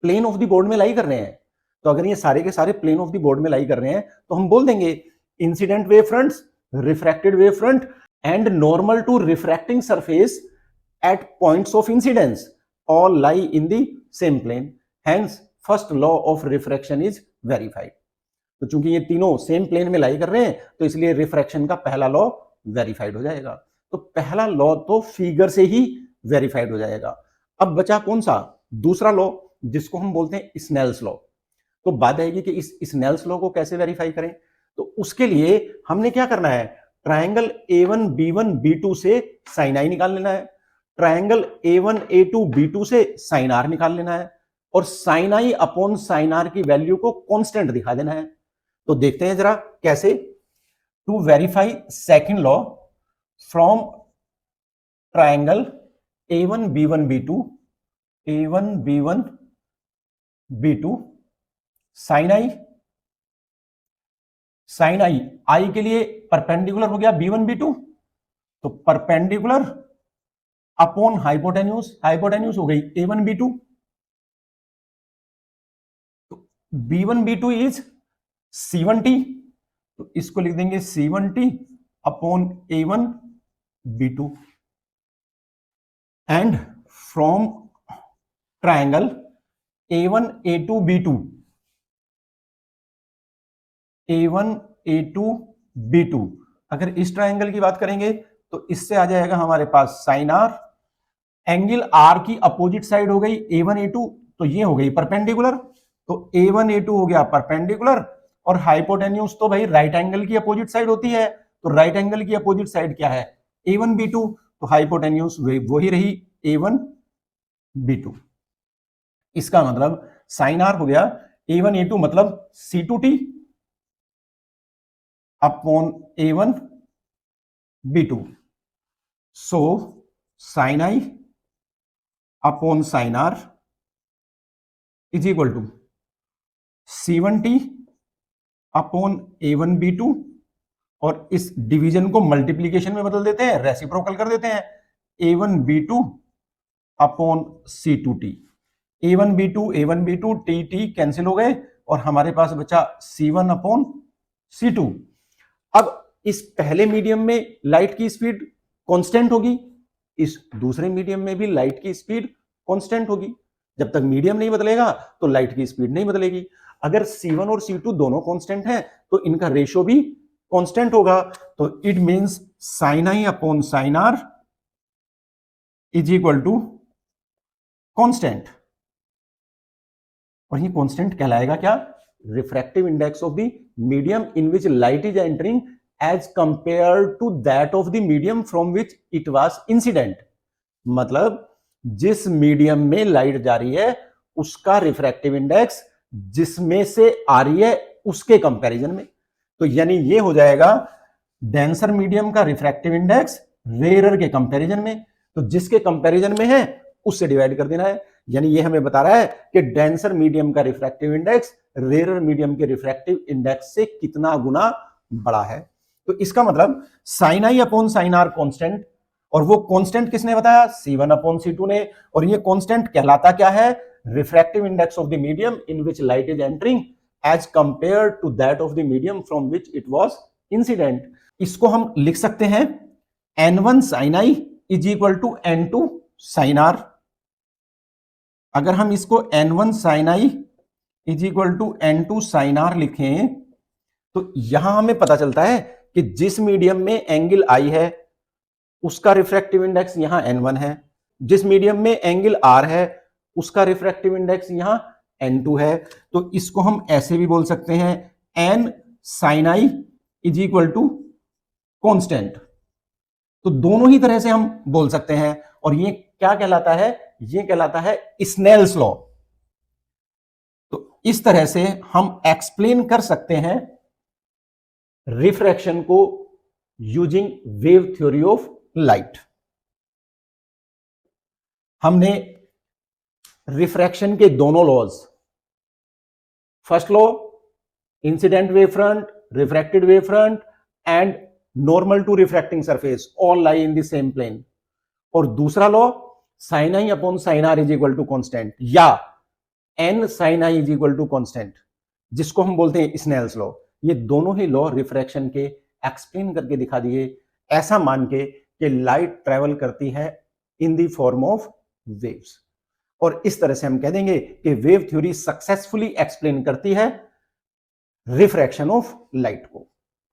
प्लेन ऑफ द बोर्ड में लाई कर रहे हैं। तो अगर ये सारे के सारे प्लेन ऑफ द बोर्ड में लाई कर रहे हैं, तो हम बोल देंगे incident wave fronts, refracted wave front and normal to refracting surface at points of incidence all lie in the same plane, hence first law of refraction is verified। तो चूंकि ये तीनों सेम प्लेन में लाई कर रहे हैं, तो इसलिए रिफ्रैक्शन का पहला लॉ वेरीफाइड हो जाएगा। तो पहला लॉ तो फिगर से ही वेरीफाइड हो जाएगा। अब बचा कौन सा, दूसरा लॉ, जिसको हम बोलते हैं स्नेल्स लॉ। तो बात आएगी कि इस स्नेल्स लॉ को कैसे वेरीफाई करें। तो उसके लिए हमने क्या करना है, ट्राइंगल A1 B1 B2 से साइन आई निकाल लेना है, ट्राइंगल A1 A2 B2 से साइन आर निकाल लेना है, और sine i upon sine r की वैल्यू को कांस्टेंट दिखा देना है। तो देखते हैं जरा कैसे। To verify second law from triangle A1 B1 B2, A1 B1 B2, sine i i के लिए परपेंडिकुलर हो गया B1 B2, तो परपेंडिकुलर अपॉन हाइपोटेन्यूज, हाइपोटेन्यूज हो गई A1 B2, तो B1 B2 इज C1T, तो इसको लिख देंगे C1T upon A1 B2, and from triangle A1 A2 B2, A1 A2 B2, अगर इस ट्राइंगल की बात करेंगे तो इससे आ जाएगा हमारे पास साइन आर, एंगल आर की अपोजिट साइड हो गई A1 A2, तो ये हो गई परपेंडिकुलर, तो A1 A2 हो गया परपेंडिकुलर, और हाइपोटेन्यूज तो भाई राइट एंगल की अपोजिट साइड होती है, तो राइट एंगल की अपोजिट साइड क्या है, A1 B2, तो हाइपोटेन्यूज वही रही A1 B2। इसका मतलब साइन आर हो गया A1 A2 मतलब C2T upon A1 B2, so sine i upon sine r is equal to C1T upon A1 B2, और इस डिवीजन को मल्टीप्लीकेशन में बदल देते हैं, रेसिप्रोकल कर देते हैं, A1 B2 upon C2T, A1 B2 T cancel हो गए, और हमारे पास बचा C1 अपॉन C2। अब इस पहले मीडियम में लाइट की स्पीड कांस्टेंट होगी, इस दूसरे मीडियम में भी लाइट की स्पीड कांस्टेंट होगी। जब तक मीडियम नहीं बदलेगा तो लाइट की स्पीड नहीं बदलेगी। अगर C1 और C2 दोनों कांस्टेंट हैं तो इनका रेशियो भी कांस्टेंट होगा, तो it means sine i upon sine r is equal to constant, और ये कांस्टेंट कहलाएगा क्या? Refractive index of the medium in which light is entering as compare to that of the medium from which it was incident. मतलब जिस medium में light जा रही है उसका रिफ्रैक्टिव इंडेक्स जिसमें से आ रही है उसके कंपैरिजन में। तो यानी ये हो जाएगा डेंसर मीडियम का रिफ्रैक्टिव इंडेक्स रेयरर के कंपैरिजन में, तो जिसके कंपैरिजन में है उससे डिवाइड कर देना है। यानी ये हमें बता रहा है कि डेंसर मीडियम का रिफ्रैक्टिव इंडेक्स रेयरर मीडियम के रिफ्रैक्टिव इंडेक्स से कितना गुना बड़ा है। तो इसका मतलब sine i upon sine r constant, और वो कांस्टेंट किसने बताया? C1 अपॉन C2 ने। और ये कांस्टेंट कहलाता क्या है? Refractive index of the medium in which light is entering as compare to that of the medium from which it was incident. इसको हम लिख सकते हैं N1 sin I is equal to N2 sin R। अगर हम इसको N1 sin I is equal to N2 sin R लिखें तो यहां हमें पता चलता है कि जिस मीडियम में एंगल I है उसका रिफ्रैक्टिव इंडेक्स यहां N1 है, जिस मीडियम में एंगल R है उसका रिफ्रैक्टिव इंडेक्स यहां N2 है। तो इसको हम ऐसे भी बोल सकते हैं N sin I is equal to constant. तो दोनों ही तरह से हम बोल सकते हैं, और ये क्या कहलाता है? ये कहलाता है स्नेल्स लॉ। तो इस तरह से हम एक्सप्लेन कर सकते हैं रिफ्रैक्शन को using wave theory of light. हमने रिफ्रैक्शन के दोनों laws, first law incident wave front, refracted wave front and normal to refracting surface all lie in the same plane, और दूसरा law sine i upon sine r is equal to constant, या n sine i is equal to constant, जिसको हम बोलते हैं Snell's law. ये दोनों ही लॉ रिफ्रैक्शन के एक्सप्लेन करके दिखा दिए, ऐसा मान के कि लाइट ट्रेवल करती है इन द फॉर्म ऑफ वेव्स। और इस तरह से हम कह देंगे कि वेव थ्योरी सक्सेसफुली एक्सप्लेन करती है रिफ्रैक्शन ऑफ लाइट को।